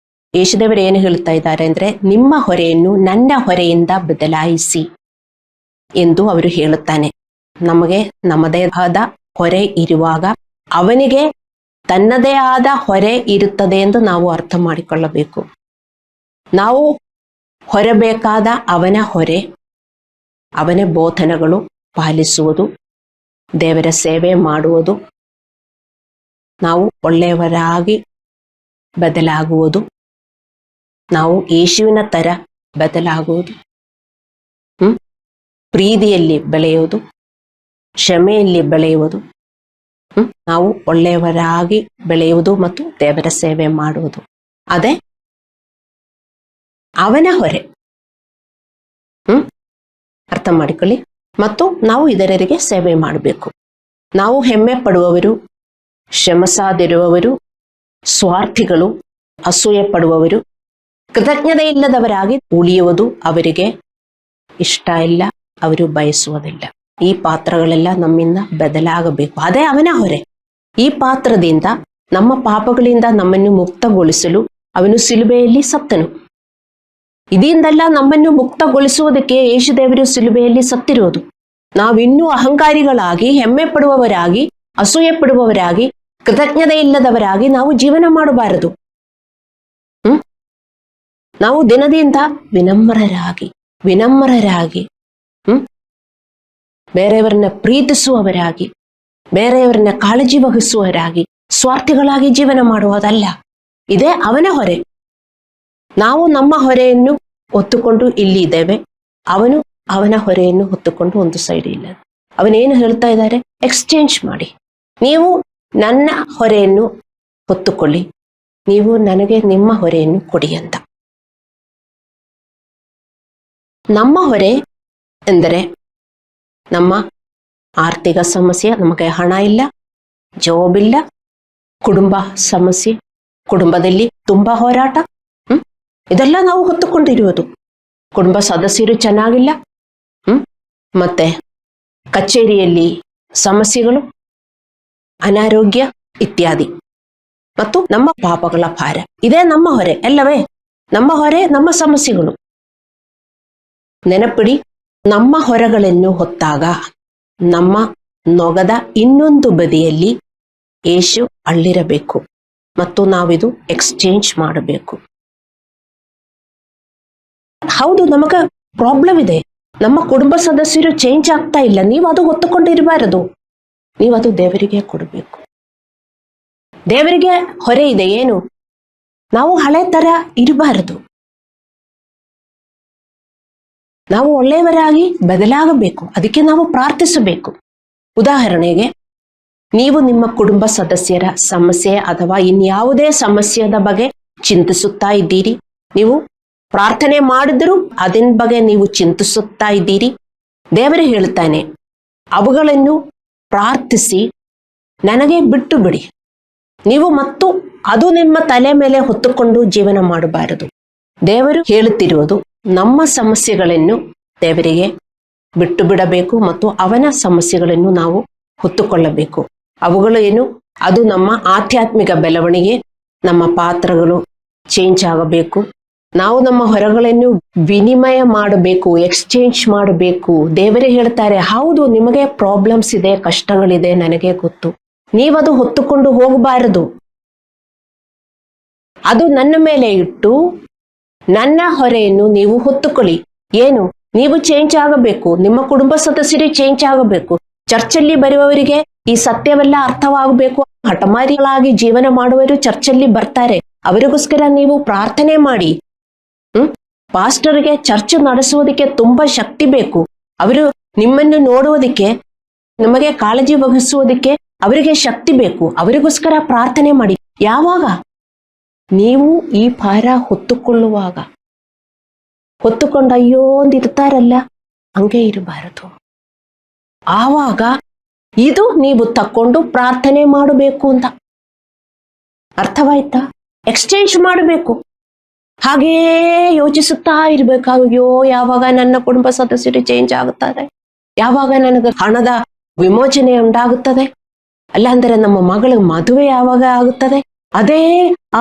ಯೇಸುದೇವರು ಏನು ಹೇಳ್ತಾ ಇದ್ದಾರೆ ಅಂದ್ರೆ, ನಿಮ್ಮ ಹೊರೆಯನ್ನು ನನ್ನ ಹೊರೆಯಿಂದ ಬದಲಾಯಿಸಿ ಎಂದು ಅವರು ಹೇಳುತ್ತಾನೆ. ನಮಗೆ ನಮ್ಮದೇ ಆದ ಹೊರೆ ಇರುವಾಗ ಅವನಿಗೆ ತನ್ನದೇ ಆದ ಹೊರೆ ಇರುತ್ತದೆ ಎಂದು ನಾವು ಅರ್ಥ ಮಾಡಿಕೊಳ್ಳಬೇಕು. ನಾವು ಹೊರಬೇಕಾದ ಅವನ ಹೊರೆ, ಅವನ ಬೋಧನೆಗಳು ಪಾಲಿಸುವುದು, ದೇವರ ಸೇವೆ ಮಾಡುವುದು, ನಾವು ಒಳ್ಳೆಯವರಾಗಿ ಬದಲಾಗುವುದು, ನಾವು ಯೇಸುವಿನ ತರ ಬದಲಾಗುವುದು, ಪ್ರೀತಿಯಲ್ಲಿ ಬೆಳೆಯುವುದು, ಕ್ಷಮೆಯಲ್ಲಿ ಬೆಳೆಯುವುದು, ನಾವು ಒಳ್ಳೆಯವರಾಗಿ ಬೆಳೆಯುವುದು ಮತ್ತು ದೇವರ ಸೇವೆ ಮಾಡುವುದು, ಅದೇ ಅವನ ಹೊರೆ. ಅರ್ಥ ಮಾಡಿಕೊಳ್ಳಿ. ಮತ್ತು ನಾವು ಇದರರಿಗೆ ಸೇವೆ ಮಾಡಬೇಕು. ನಾವು ಹೆಮ್ಮೆ ಪಡುವವರು, ಶ್ರಮಸಾದಿರುವವರು, ಸ್ವಾರ್ಥಿಗಳು, ಅಸೂಯೆ ಪಡುವವರು, ಕೃತಜ್ಞತೆ ಇಲ್ಲದವರಾಗಿ ಉಳಿಯುವುದು ಅವರಿಗೆ ಇಷ್ಟ ಇಲ್ಲ, ಅವರು ಬಯಸುವುದಿಲ್ಲ. ಈ ಪಾತ್ರಗಳೆಲ್ಲ ನಮ್ಮಿಂದ ಬದಲಾಗಬೇಕು. ಅದೇ ಅವನ ಹೊರೆ. ಈ ಪಾತ್ರದಿಂದ ನಮ್ಮ ಪಾಪಗಳಿಂದ ನಮ್ಮನ್ನು ಮುಕ್ತಗೊಳಿಸಲು ಅವನು ಸಿಲುಬೆಯಲ್ಲಿ ಸತ್ತನು. ಇದರಿಂದೆಲ್ಲ ನಮ್ಮನ್ನು ಮುಕ್ತಗೊಳಿಸುವುದಕ್ಕೆ ಯೇಸುದೇವರು ಸಿಲುಬೆಯಲ್ಲಿ ಸತ್ತಿರುವುದು. ನಾವಿನ್ನೂ ಅಹಂಕಾರಿಗಳಾಗಿ, ಹೆಮ್ಮೆ ಪಡುವವರಾಗಿ, ಅಸೂಯೆ ಪಡುವವರಾಗಿ, ಕೃತಜ್ಞತೆ ಇಲ್ಲದವರಾಗಿ ನಾವು ಜೀವನ ಮಾಡಬಾರದು. ನಾವು ದಿನದಿಂದ ವಿನಮ್ರರಾಗಿ ಬೇರೆಯವರನ್ನ ಪ್ರೀತಿಸುವವರಾಗಿ, ಬೇರೆಯವರನ್ನ ಕಾಳಜಿ ವಹಿಸುವವರಾಗಿ, ಸ್ವಾರ್ಥಿಗಳಾಗಿ ಜೀವನ ಮಾಡುವುದಲ್ಲ. ಇದೇ ಅವನ ಹೊರೆ. ನಾವು ನಮ್ಮ ಹೊರೆಯನ್ನು ಹೊತ್ತುಕೊಂಡು ಇಲ್ಲಿ ಇದ್ದೇವೆ, ಅವನು ಅವನ ಹೊರೆಯನ್ನು ಹೊತ್ತುಕೊಂಡು ಒಂದು ಸೈಡ್ ಇಲ್ಲ. ಅವನೇನು ಹೇಳ್ತಾ ಇದ್ದಾರೆ? ಎಕ್ಸ್ಚೇಂಜ್ ಮಾಡಿ, ನೀವು ನನ್ನ ಹೊರೆಯನ್ನು ಹೊತ್ತುಕೊಳ್ಳಿ, ನೀವು ನನಗೆ ನಿಮ್ಮ ಹೊರೆಯನ್ನು ಕೊಡಿ ಅಂತ. ನಮ್ಮ ಹೊರೆ ಎಂದರೆ ನಮ್ಮ ಆರ್ಥಿಕ ಸಮಸ್ಯೆ, ನಮಗೆ ಹಣ ಇಲ್ಲ, ಜಾಬ್ ಇಲ್ಲ, ಕುಟುಂಬ ಸಮಸ್ಯೆ, ಕುಟುಂಬದಲ್ಲಿ ತುಂಬಾ ಹೋರಾಟ, ಇದೆಲ್ಲ ನಾವು ಹೊತ್ತುಕೊಂಡಿರುವುದು. ಕುಟುಂಬ ಸದಸ್ಯರು ಚೆನ್ನಾಗಿಲ್ಲ, ಮತ್ತೆ ಕಚೇರಿಯಲ್ಲಿ ಸಮಸ್ಯೆಗಳು, ಅನಾರೋಗ್ಯ ಇತ್ಯಾದಿ, ಮತ್ತು ನಮ್ಮ ಪಾಪಗಳ ಭಾರ. ಇದೇ ನಮ್ಮ ಹೊರೆ ಅಲ್ಲವೇ? ನಮ್ಮ ಹೊರೆ, ನಮ್ಮ ಸಮಸ್ಯೆಗಳು. ನೆನಪಿಡಿ, ನಮ್ಮ ಹೊರೆಗಳನ್ನು ಹೊತ್ತಾಗ ನಮ್ಮ ನೊಗದ ಇನ್ನೊಂದು ಬದಿಯಲ್ಲಿ ಯೇಸು ಅಳ್ಳಿರಬೇಕು ಮತ್ತು ನಾವಿದು ಎಕ್ಸ್ಚೇಂಜ್ ಮಾಡಬೇಕು. ಹೌದು, ನಮಗ ಪ್ರಾಬ್ಲಮ್ ಇದೆ, ನಮ್ಮ ಕುಟುಂಬ ಸದಸ್ಯರು ಚೇಂಜ್ ಆಗ್ತಾ ಇಲ್ಲ, ನೀವು ಅದು ಹೊತ್ತುಕೊಂಡಿರಬಾರದು. ನೀವದು ದೇವರಿಗೆ ಕೊಡಬೇಕು. ದೇವರಿಗೆ ಹೊರೆ ಇದೆ ಏನು? ನಾವು ಹಳೆ ತರ ಇರಬಾರದು. ನಾವು ಒಳ್ಳೆಯವರಾಗಿ ಬದಲಾಗಬೇಕು. ಅದಕ್ಕೆ ನಾವು ಪ್ರಾರ್ಥಿಸಬೇಕು. ಉದಾಹರಣೆಗೆ, ನೀವು ನಿಮ್ಮ ಕುಟುಂಬ ಸದಸ್ಯರ ಸಮಸ್ಯೆ ಅಥವಾ ಇನ್ಯಾವುದೇ ಸಮಸ್ಯೆಯ ಬಗ್ಗೆ ಚಿಂತಿಸುತ್ತಾ ಇದ್ದೀರಿ. ನೀವು ಪ್ರಾರ್ಥನೆ ಮಾಡಿದ್ರು ಅದರ ಬಗ್ಗೆ ನೀವು ಚಿಂತಿಸುತ್ತಾ ಇದ್ದೀರಿ. ದೇವರು ಹೇಳ್ತಾನೆ, ಅವುಗಳನ್ನು ಪ್ರಾರ್ಥಿಸಿ ನನಗೆ ಬಿಟ್ಟು ಬಿಡಿ. ನೀವು ಮತ್ತು ಅದು ನಿಮ್ಮ ತಲೆ ಮೇಲೆ ಹೊತ್ತುಕೊಂಡು ಜೀವನ ಮಾಡಬಾರದು. ದೇವರು ಹೇಳುತ್ತಿರುವುದು, ನಮ್ಮ ಸಮಸ್ಯೆಗಳನ್ನು ದೇವರಿಗೆ ಬಿಟ್ಟು ಬಿಡಬೇಕು ಮತ್ತು ಅವನ ಸಮಸ್ಯೆಗಳನ್ನು ನಾವು ಹೊತ್ತುಕೊಳ್ಳಬೇಕು. ಅವುಗಳು ಏನು? ಅದು ನಮ್ಮ ಆಧ್ಯಾತ್ಮಿಕ ಬೆಳವಣಿಗೆ, ನಮ್ಮ ಪಾತ್ರಗಳು ಚೇಂಜ್ ಆಗಬೇಕು. ನಾವು ನಮ್ಮ ಹೊರಗಳನ್ನು ವಿನಿಮಯ ಮಾಡಬೇಕು, ಎಕ್ಸ್ಚೇಂಜ್ ಮಾಡಬೇಕು. ದೇವರೇ ಹೇಳ್ತಾರೆ, ಹೌದು ನಿಮಗೆ ಪ್ರಾಬ್ಲಮ್ಸ್ ಇದೆ, ಕಷ್ಟಗಳಿದೆ, ನನಗೆ ಗೊತ್ತು. ನೀವದು ಹೊತ್ತುಕೊಂಡು ಹೋಗಬಾರದು. ಅದು ನನ್ನ ಮೇಲೆ ಇಟ್ಟು ನನ್ನ ಹೊರೆಯನ್ನು ನೀವು ಹೊತ್ತುಕೊಳ್ಳಿ. ಏನು? ನೀವು ಚೇಂಜ್ ಆಗಬೇಕು. ನಿಮ್ಮ ಕುಟುಂಬ ಸದಸ್ಯರು ಚೇಂಜ್ ಆಗಬೇಕು. ಚರ್ಚಲ್ಲಿ ಬರುವವರಿಗೆ ಈ ಸತ್ಯವೆಲ್ಲ ಅರ್ಥವಾಗಬೇಕು. ಹಠಮಾರಿಗಳಾಗಿ ಜೀವನ ಮಾಡುವವರು ಚರ್ಚಲ್ಲಿ ಬರ್ತಾರೆ. ಅವರಿಗೋಸ್ಕರ ನೀವು ಪ್ರಾರ್ಥನೆ ಮಾಡಿ. ಪಾಸ್ಟರ್ಗೆ ಚರ್ಚ್ ನಡೆಸುವುದಕ್ಕೆ ತುಂಬಾ ಶಕ್ತಿ ಬೇಕು. ಅವರು ನಿಮ್ಮನ್ನು ನೋಡುವುದಕ್ಕೆ, ನಿಮಗೆ ಕಾಳಜಿ ವಹಿಸುವುದಕ್ಕೆ ಅವರಿಗೆ ಶಕ್ತಿ ಬೇಕು. ಅವರಿಗೋಸ್ಕರ ಪ್ರಾರ್ಥನೆ ಮಾಡಿ. ಯಾವಾಗ? ನೀವು ಈ ಭಾರ ಹೊತ್ತುಕೊಳ್ಳುವಾಗ. ಹೊತ್ತುಕೊಂಡು ಅಯ್ಯೋ ಅಂದಿರ್ತಾರಲ್ಲ, ಹಂಗೆ ಇರಬಾರದು. ಆವಾಗ ಇದು ನೀವು ತಕ್ಕೊಂಡು ಪ್ರಾರ್ಥನೆ ಮಾಡಬೇಕು ಅಂತ. ಅರ್ಥವಾಯ್ತಾ? ಎಕ್ಸ್ಚೇಂಜ್ ಮಾಡಬೇಕು. ಹಾಗೇ ಯೋಚಿಸುತ್ತಾ ಇರ್ಬೇಕು, ಅಯ್ಯೋ ಯಾವಾಗ ನನ್ನ ಕುಟುಂಬ ಸದಸ್ಯರು ಚೇಂಜ್ ಆಗುತ್ತಾರೆ, ಯಾವಾಗ ನನಗೆ ಹಣದ ವಿಮೋಚನೆ ಉಂಟಾಗುತ್ತದೆ, ಅಲ್ಲಾಂದರೆ ನಮ್ಮ ಮಗಳ ಮದುವೆ ಯಾವಾಗ ಆಗುತ್ತದೆ. ಅದೇ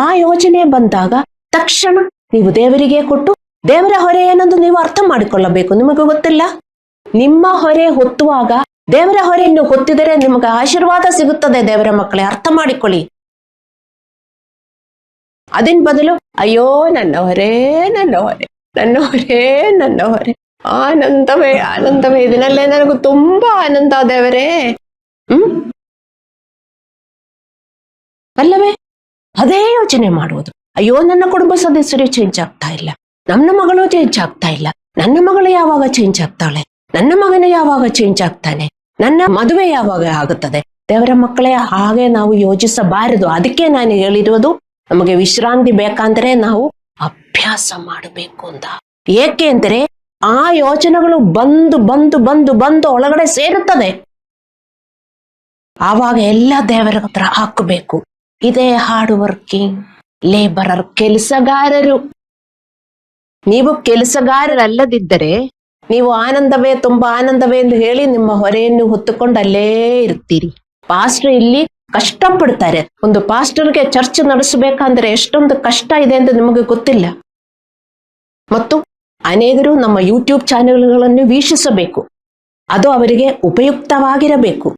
ಆ ಯೋಚನೆ ಬಂದಾಗ ತಕ್ಷಣ ನೀವು ದೇವರಿಗೆ ಕೊಟ್ಟು, ದೇವರ ಹೊರೆ ಏನಂದು ನೀವು ಅರ್ಥ ಮಾಡಿಕೊಳ್ಳಬೇಕು. ನಿಮಗೆ ಗೊತ್ತಿಲ್ಲ, ನಿಮ್ಮ ಹೊರೆ ಹೊತ್ತುವಾಗ ದೇವರ ಹೊರೆಯನ್ನು ಹೊತ್ತಿದರೆ ನಿಮಗೆ ಆಶೀರ್ವಾದ ಸಿಗುತ್ತದೆ. ದೇವರ ಮಕ್ಕಳೇ, ಅರ್ಥ ಮಾಡಿಕೊಳ್ಳಿ. ಅದನ್ ಬದಲು ಅಯ್ಯೋ ನನ್ನ ಹೊರೆ, ನನ್ನ ಹೊರೆ, ನನ್ನ ಹೊರೆ, ನನ್ನ ಹೊರೆ, ಆನಂದವೇ ಆನಂದವೇ, ಇದನ್ನಲ್ಲೇ ನನಗೂ ತುಂಬಾ ಆನಂದ ದೇವರೇ, ಅಲ್ಲವೇ? ಅದೇ ಯೋಚನೆ ಮಾಡುವುದು. ಅಯ್ಯೋ ನನ್ನ ಕುಟುಂಬ ಸದಸ್ಯರು ಚೇಂಜ್ ಆಗ್ತಾ ಇಲ್ಲ, ನನ್ನ ಮಗಳು ಚೇಂಜ್ ಆಗ್ತಾ ಇಲ್ಲ, ನನ್ನ ಮಗಳು ಯಾವಾಗ ಚೇಂಜ್ ಆಗ್ತಾಳೆ, ನನ್ನ ಮಗನ ಯಾವಾಗ ಚೇಂಜ್ ಆಗ್ತಾನೆ, ನನ್ನ ಮದುವೆ ಯಾವಾಗ ಆಗುತ್ತದೆ. ದೇವರ ಮಕ್ಕಳೇ, ಹಾಗೆ ನಾವು ಯೋಚಿಸಬಾರದು. ಅದಕ್ಕೆ ನಾನು ಹೇಳಿರೋದು, ನಮಗೆ ವಿಶ್ರಾಂತಿ ಬೇಕಂದ್ರೆ ನಾವು ಅಭ್ಯಾಸ ಮಾಡಬೇಕು ಅಂತ. ಏಕೆ ಅಂದರೆ ಆ ಯೋಚನೆಗಳು ಬಂದು ಬಂದು ಬಂದು ಬಂದು ಒಳಗಡೆ ಸೇರುತ್ತದೆ. ಆವಾಗ ಎಲ್ಲ ದೇವರ ಹತ್ರ ಹಾಕಬೇಕು. ಇದೇ ಹಾರ್ಡ್ ವರ್ಕಿಂಗ್ ಲೇಬರರ್, ಕೆಲಸಗಾರರು. ನೀವು ಕೆಲಸಗಾರರಲ್ಲದಿದ್ದರೆ ನೀವು ಆನಂದವೇ, ತುಂಬಾ ಆನಂದವೇ ಎಂದು ಹೇಳಿ ನಿಮ್ಮ ಹೊರೆಯನ್ನು ಹೊತ್ತುಕೊಂಡು ಅಲ್ಲೇ ಇರ್ತೀರಿ. ಪಾಸ್ಟರ್ ಇಲ್ಲಿ ಕಷ್ಟಪಡ್ತಾರೆ. ಒಂದು ಪಾಸ್ಟರ್ಗೆ ಚರ್ಚ್ ನಡೆಸಬೇಕಂದ್ರೆ ಎಷ್ಟೊಂದು ಕಷ್ಟ ಇದೆ ಅಂತ ನಿಮಗೆ ಗೊತ್ತಿಲ್ಲ. ಮತ್ತು ಅನೇಕರು ನಮ್ಮ ಯೂಟ್ಯೂಬ್ ಚಾನೆಲ್ಗಳನ್ನು ವೀಕ್ಷಿಸಬೇಕು. ಅದು ಅವರಿಗೆ ಉಪಯುಕ್ತವಾಗಿರಬೇಕು.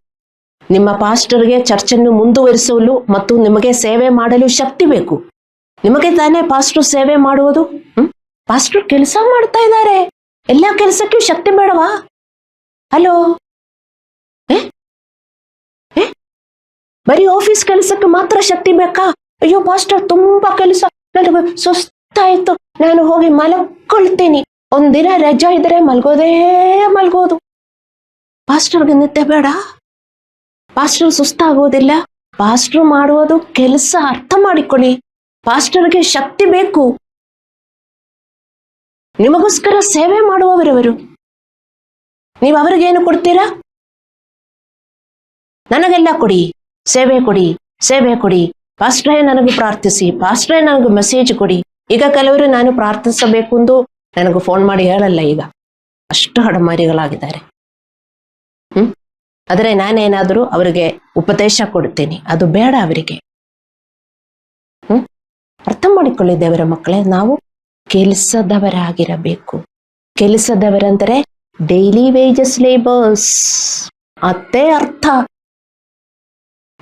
ನಿಮ್ಮ ಪಾಸ್ಟರ್ಗೆ ಚರ್ಚನ್ನು ಮುಂದುವರಿಸಲು ಮತ್ತು ನಿಮಗೆ ಸೇವೆ ಮಾಡಲು ಶಕ್ತಿ ಬೇಕು. ನಿಮಗೆ ತಾನೇ ಪಾಸ್ಟರ್ ಸೇವೆ ಮಾಡುವುದು. ಪಾಸ್ಟರ್ ಕೆಲಸ ಮಾಡ್ತಾ ಇದ್ದಾರೆ, ಎಲ್ಲ ಕೆಲಸಕ್ಕೂ ಶಕ್ತಿ ಬೇಡವಾ? ಹಲೋ, ಬರೀ ಆಫೀಸ್ ಕೆಲಸಕ್ಕೆ ಮಾತ್ರ ಶಕ್ತಿ ಬೇಕಾ? ಅಯ್ಯೋ ಪಾಸ್ಟರ್ ತುಂಬಾ ಕೆಲಸ, ನನಗೆ ಸುಸ್ತಾಯ್ತು, ನಾನು ಹೋಗಿ ಮಲಕೊಳ್ತೀನಿ. ಒಂದಿನ ರಜಾ ಇದ್ರೆ ಮಲ್ಗೋದೇ ಮಲ್ಗೋದು. ಪಾಸ್ಟರ್ಗೆ ನಿದ್ದೆ ಬೇಡ? ಪಾಸ್ಟರ್ ಸುಸ್ತಾಗೋದಿಲ್ಲ? ಪಾಸ್ಟರ್ ಮಾಡುವುದು ಕೆಲಸ, ಅರ್ಥ ಮಾಡಿಕೊಳ್ಳಿ. ಪಾಸ್ಟರ್ಗೆ ಶಕ್ತಿ ಬೇಕು. ನಿಮಗೋಸ್ಕರ ಸೇವೆ ಮಾಡುವವರವರು. ನೀವು ಅವರಿಗೇನು ಕೊಡ್ತೀರಾ? ನನಗೆಲ್ಲ ಕೊಡಿ, ಸೇವೆ ಕೊಡಿ, ಸೇವೆ ಕೊಡಿ, ಪಾಸ್ಟ್ರೇ ನನಗೆ ಪ್ರಾರ್ಥಿಸಿ, ಪಾಸ್ಟ್ರೇ ನನಗೆ ಮೆಸೇಜ್ ಕೊಡಿ. ಈಗ ಕೆಲವರು ನಾನು ಪ್ರಾರ್ಥಿಸಬೇಕು ಎಂದು ನನಗೆ ಫೋನ್ ಮಾಡಿ ಹೇಳಲ್ಲ. ಈಗ ಅಷ್ಟು ಹಡಮಾರಿಗಳಾಗಿದ್ದಾರೆ. ಆದರೆ ನಾನೇನಾದರೂ ಅವರಿಗೆ ಉಪದೇಶ ಕೊಡ್ತೀನಿ, ಅದು ಬೇಡ ಅವರಿಗೆ. ಅರ್ಥ ಮಾಡಿಕೊಳ್ಳಿ ದೇವರ ಮಕ್ಕಳೇ, ನಾವು ಕೆಲಸದವರಾಗಿರಬೇಕು. ಕೆಲಸದವರಂದರೆ ಡೈಲಿ ವೇಜಸ್ ಲೇಬರ್ಸ್, ಅದೇ ಅರ್ಥ.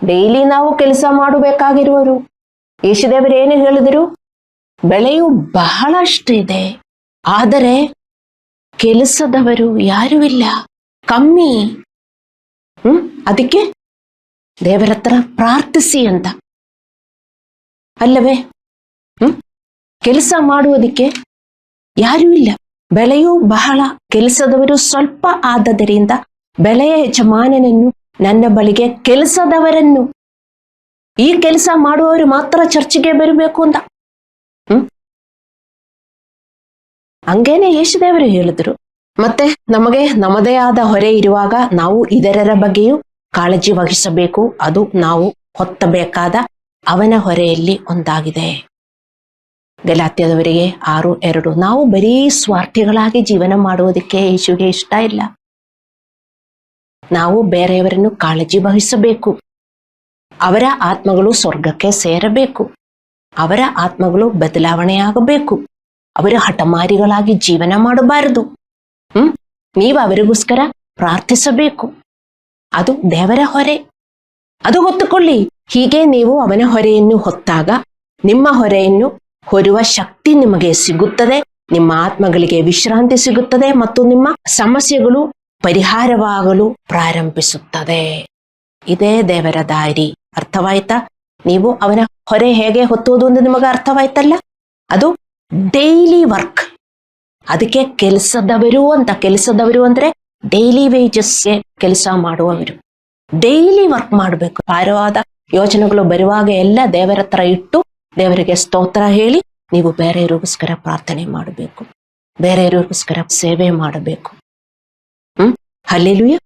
ಡೈಲಿ ನಾವು ಕೆಲಸ ಮಾಡಬೇಕಾಗಿರುವರು. ಯೇಸುದೇವರು ಏನು ಹೇಳಿದರು? ಬೆಳೆಯು ಬಹಳಷ್ಟು ಇದೆ, ಆದರೆ ಕೆಲಸದವರು ಯಾರೂ ಇಲ್ಲ, ಕಮ್ಮಿ. ಅದಕ್ಕೆ ದೇವರ ಹತ್ರ ಪ್ರಾರ್ಥಿಸಿ ಅಂತ ಅಲ್ಲವೇ? ಕೆಲಸ ಮಾಡುವುದಕ್ಕೆ ಯಾರೂ ಇಲ್ಲ, ಬೆಳೆಯೂ ಬಹಳ, ಕೆಲಸದವರು ಸ್ವಲ್ಪ ಆದದರಿಂದ ಬೆಳೆಯ ಯಜಮಾನನನ್ನು ನನ್ನ ಬಳಿಗೆ ಕೆಲಸದವರನ್ನು, ಈ ಕೆಲಸ ಮಾಡುವವರು ಮಾತ್ರ ಚರ್ಚಿಗೆ ಬರಬೇಕು ಅಂತ ಹಂಗೇನೆ ಯೇಸುದೇವರು ಹೇಳಿದ್ರು. ಮತ್ತೆ ನಮಗೆ ನಮ್ಮದೇ ಆದ ಹೊರೆ ಇರುವಾಗ ನಾವು ಇದರ ಬಗ್ಗೆಯೂ ಕಾಳಜಿ ವಹಿಸಬೇಕು. ಅದು ನಾವು ಹೊತ್ತಬೇಕಾದ ಅವನ ಹೊರೆಯಲ್ಲಿ ಒಂದಾಗಿದೆ. ಗಲಾತ್ಯದವರಿಗೆ 6:2. ನಾವು ಬರೀ ಸ್ವಾರ್ಥಿಗಳಾಗಿ ಜೀವನ ಮಾಡುವುದಕ್ಕೆ ಯೇಸುವಿಗೆ ಇಷ್ಟ ಇಲ್ಲ. ನಾವು ಬೇರೆಯವರನ್ನು ಕಾಳಜಿ ವಹಿಸಬೇಕು. ಅವರ ಆತ್ಮಗಳು ಸ್ವರ್ಗಕ್ಕೆ ಸೇರಬೇಕು. ಅವರ ಆತ್ಮಗಳು ಬದಲಾವಣೆಯಾಗಬೇಕು. ಅವರು ಹಠಮಾರಿಗಳಾಗಿ ಜೀವನ ಮಾಡಬಾರದು. ನೀವು ಅವರಿಗೋಸ್ಕರ ಪ್ರಾರ್ಥಿಸಬೇಕು. ಅದು ದೇವರ ಹೊರೆ, ಅದು ಹೊತ್ತುಕೊಳ್ಳಿ. ಹೀಗೆ ನೀವು ಅವನ ಹೊರೆಯನ್ನು ಹೊತ್ತಾಗ ನಿಮ್ಮ ಹೊರೆಯನ್ನು ಹೊರುವ ಶಕ್ತಿ ನಿಮಗೆ ಸಿಗುತ್ತದೆ, ನಿಮ್ಮ ಆತ್ಮಗಳಿಗೆ ವಿಶ್ರಾಂತಿ ಸಿಗುತ್ತದೆ ಮತ್ತು ನಿಮ್ಮ ಸಮಸ್ಯೆಗಳು ಪರಿಹಾರವಾಗಲು ಪ್ರಾರಂಭಿಸುತ್ತದೆ. ಇದೇ ದೇವರ ದಾರಿ. ಅರ್ಥವಾಯ್ತಾ? ನೀವು ಅವನ ಹೊರೆ ಹೇಗೆ ಹೊತ್ತುವುದು ಎಂದು ನಿಮಗೆ ಅರ್ಥವಾಯ್ತಲ್ಲ? ಅದು ಡೈಲಿ ವರ್ಕ್. ಅದಕ್ಕೆ ಕೆಲಸದವರು ಅಂತ. ಕೆಲಸದವರು ಅಂದ್ರೆ ಡೈಲಿ ವೇಜಸ್ಗೆ ಕೆಲಸ ಮಾಡುವವರು. ಡೈಲಿ ವರ್ಕ್ ಮಾಡಬೇಕು. ಭಾರವಾದ ಯೋಚನೆಗಳು ಬರುವಾಗ ಎಲ್ಲ ದೇವರ ಹತ್ರ ಇಟ್ಟು ದೇವರಿಗೆ ಸ್ತೋತ್ರ ಹೇಳಿ ನೀವು ಬೇರೆಯವರಿಗೋಸ್ಕರ ಪ್ರಾರ್ಥನೆ ಮಾಡಬೇಕು, ಬೇರೆಯವರಿಗೋಸ್ಕರ ಸೇವೆ ಮಾಡಬೇಕು. ಹಲ್ಲೆಲೂಯಾ.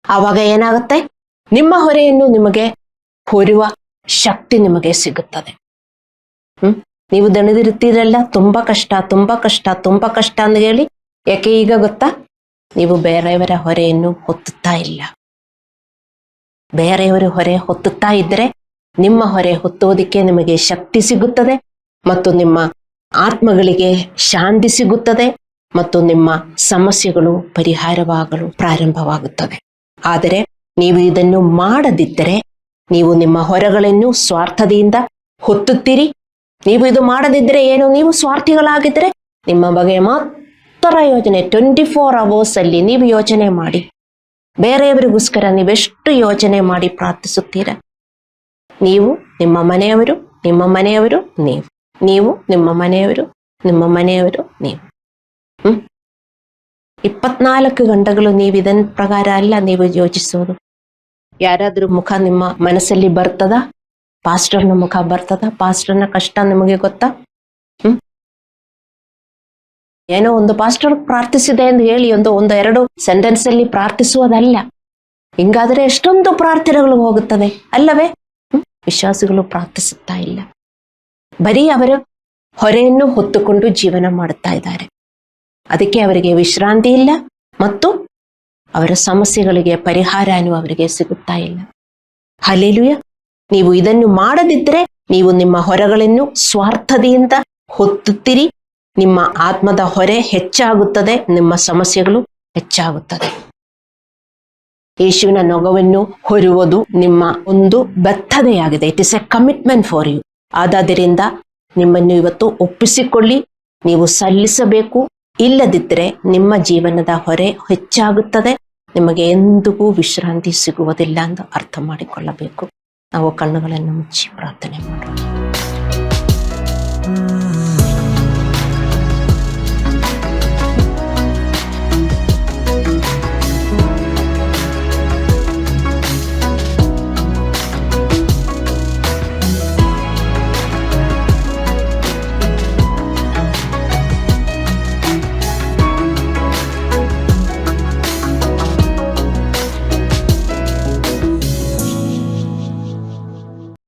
ಆವಾಗ ಏನಾಗುತ್ತೆ? ನಿಮ್ಮ ಹೊರೆಯನ್ನು ನಿಮಗೆ ಹೊರುವ ಶಕ್ತಿ ನಿಮಗೆ ಸಿಗುತ್ತದೆ. ನೀವು ದಣಿದಿರ್ತೀರಲ್ಲ, ತುಂಬಾ ಕಷ್ಟ ತುಂಬಾ ಕಷ್ಟ ತುಂಬಾ ಕಷ್ಟ ಅಂತ ಹೇಳಿ. ಯಾಕೆ ಈಗ ಗೊತ್ತಾ? ನೀವು ಬೇರೆಯವರ ಹೊರೆಯನ್ನು ಹೊತ್ತುತ್ತಾ ಇಲ್ಲ. ಬೇರೆಯವರ ಹೊರೆ ಹೊತ್ತುತ್ತಾ ಇದ್ರೆ ನಿಮ್ಮ ಹೊರೆ ಹೊತ್ತೋದಿಕ್ಕೆ ನಿಮಗೆ ಶಕ್ತಿ ಸಿಗುತ್ತದೆ ಮತ್ತು ನಿಮ್ಮ ಆತ್ಮಗಳಿಗೆ ಶಾಂತಿ ಸಿಗುತ್ತದೆ ಮತ್ತು ನಿಮ್ಮ ಸಮಸ್ಯೆಗಳು ಪರಿಹಾರವಾಗಲು ಪ್ರಾರಂಭವಾಗುತ್ತದೆ. ಆದರೆ ನೀವು ಇದನ್ನು ಮಾಡದಿದ್ದರೆ ನೀವು ನಿಮ್ಮ ಹೊರೆಗಳನ್ನು ಸ್ವಾರ್ಥದಿಂದ ಹೊತ್ತುತ್ತೀರಿ. ನೀವು ಇದು ಮಾಡದಿದ್ದರೆ ಏನು? ನೀವು ಸ್ವಾರ್ಥಿಗಳಾಗಿದ್ದರೆ ನಿಮ್ಮ ಬಗ್ಗೆ ಮಾತ್ರ ಯೋಚನೆ. 24 hours ಅಲ್ಲಿ ನೀವು ಯೋಚನೆ ಮಾಡಿ. ಬೇರೆಯವರಿಗೋಸ್ಕರ ನೀವೆಷ್ಟು ಯೋಚನೆ ಮಾಡಿ ಪ್ರಾರ್ಥಿಸುತ್ತೀರಾ? ನೀವು, ನಿಮ್ಮ ಮನೆಯವರು, ನಿಮ್ಮ ಮನೆಯವರು, ನೀವು ನಿಮ್ಮ ಮನೆಯವರು, ನಿಮ್ಮ ಮನೆಯವರು, ನೀವು 24 ಗಂಟೆಗಳು ನೀವು ಇದನ್ನ ಪ್ರಕಾರ ಅಲ್ಲ ನೀವು ಯೋಚಿಸೋದು. ಯಾರಾದ್ರೂ ಮುಖ ನಿಮ್ಮ ಮನಸ್ಸಲ್ಲಿ ಬರ್ತದ? ಪಾಸ್ಟರ್ನ ಮುಖ ಬರ್ತದ? ಪಾಸ್ಟರ್ನ ಕಷ್ಟ ನಿಮಗೆ ಗೊತ್ತಾ? ಏನೋ ಒಂದು ಪಾಸ್ಟರ್ ಪ್ರಾರ್ಥಿಸಿದೆ ಎಂದು ಹೇಳಿ ಒಂದು 2 ಸೆಂಟೆನ್ಸ್ ಅಲ್ಲಿ ಪ್ರಾರ್ಥಿಸುವುದಲ್ಲ. ಹಿಂಗಾದ್ರೆ ಎಷ್ಟೊಂದು ಪ್ರಾರ್ಥನೆಗಳು ಹೋಗುತ್ತದೆ ಅಲ್ಲವೇ? ವಿಶ್ವಾಸಿಗಳು ಪ್ರಾರ್ಥಿಸುತ್ತಾ ಇಲ್ಲ, ಬರೀ ಅವರ ಹೊರೆಯನ್ನು ಹೊತ್ತುಕೊಂಡು ಜೀವನ ಮಾಡುತ್ತಾ ಇದ್ದಾರೆ. ಅದಕ್ಕೆ ಅವರಿಗೆ ವಿಶ್ರಾಂತಿ ಇಲ್ಲ ಮತ್ತು ಅವರ ಸಮಸ್ಯೆಗಳಿಗೆ ಪರಿಹಾರನೂ ಅವರಿಗೆ ಸಿಗುತ್ತಾ ಇಲ್ಲ. ಹಲ್ಲೆಲೂಯಾ. ನೀವು ಇದನ್ನು ಮಾಡದಿದ್ದರೆ ನೀವು ನಿಮ್ಮ ಹೊರೆಗಳನ್ನು ಸ್ವಾರ್ಥದಿಂದ ಹೊತ್ತುತ್ತೀರಿ. ನಿಮ್ಮ ಆತ್ಮದ ಹೊರೆ ಹೆಚ್ಚಾಗುತ್ತದೆ, ನಿಮ್ಮ ಸಮಸ್ಯೆಗಳು ಹೆಚ್ಚಾಗುತ್ತದೆ. ಯೇಸುವಿನ ನೊಗವನ್ನು ಹೊರುವುದು ನಿಮ್ಮ ಒಂದು ಬದ್ಧತೆಯಾಗಿದೆ. It is a commitment for you. ಆದಾದ್ದರಿಂದ ನಿಮ್ಮನ್ನು ಇವತ್ತು ಒಪ್ಪಿಸಿಕೊಳ್ಳಿ, ನೀವು ಸಲ್ಲಿಸಬೇಕು. ಇಲ್ಲದಿದ್ದರೆ ನಿಮ್ಮ ಜೀವನದ ಹೊರೆ ಹೆಚ್ಚಾಗುತ್ತದೆ, ನಿಮಗೆ ಎಂದಿಗೂ ವಿಶ್ರಾಂತಿ ಸಿಗುವುದಿಲ್ಲ ಎಂದು ಅರ್ಥ ಮಾಡಿಕೊಳ್ಳಬೇಕು. ನಾವು ಕಣ್ಣುಗಳನ್ನು ಮುಚ್ಚಿ ಪ್ರಾರ್ಥನೆ ಮಾಡೋಣ.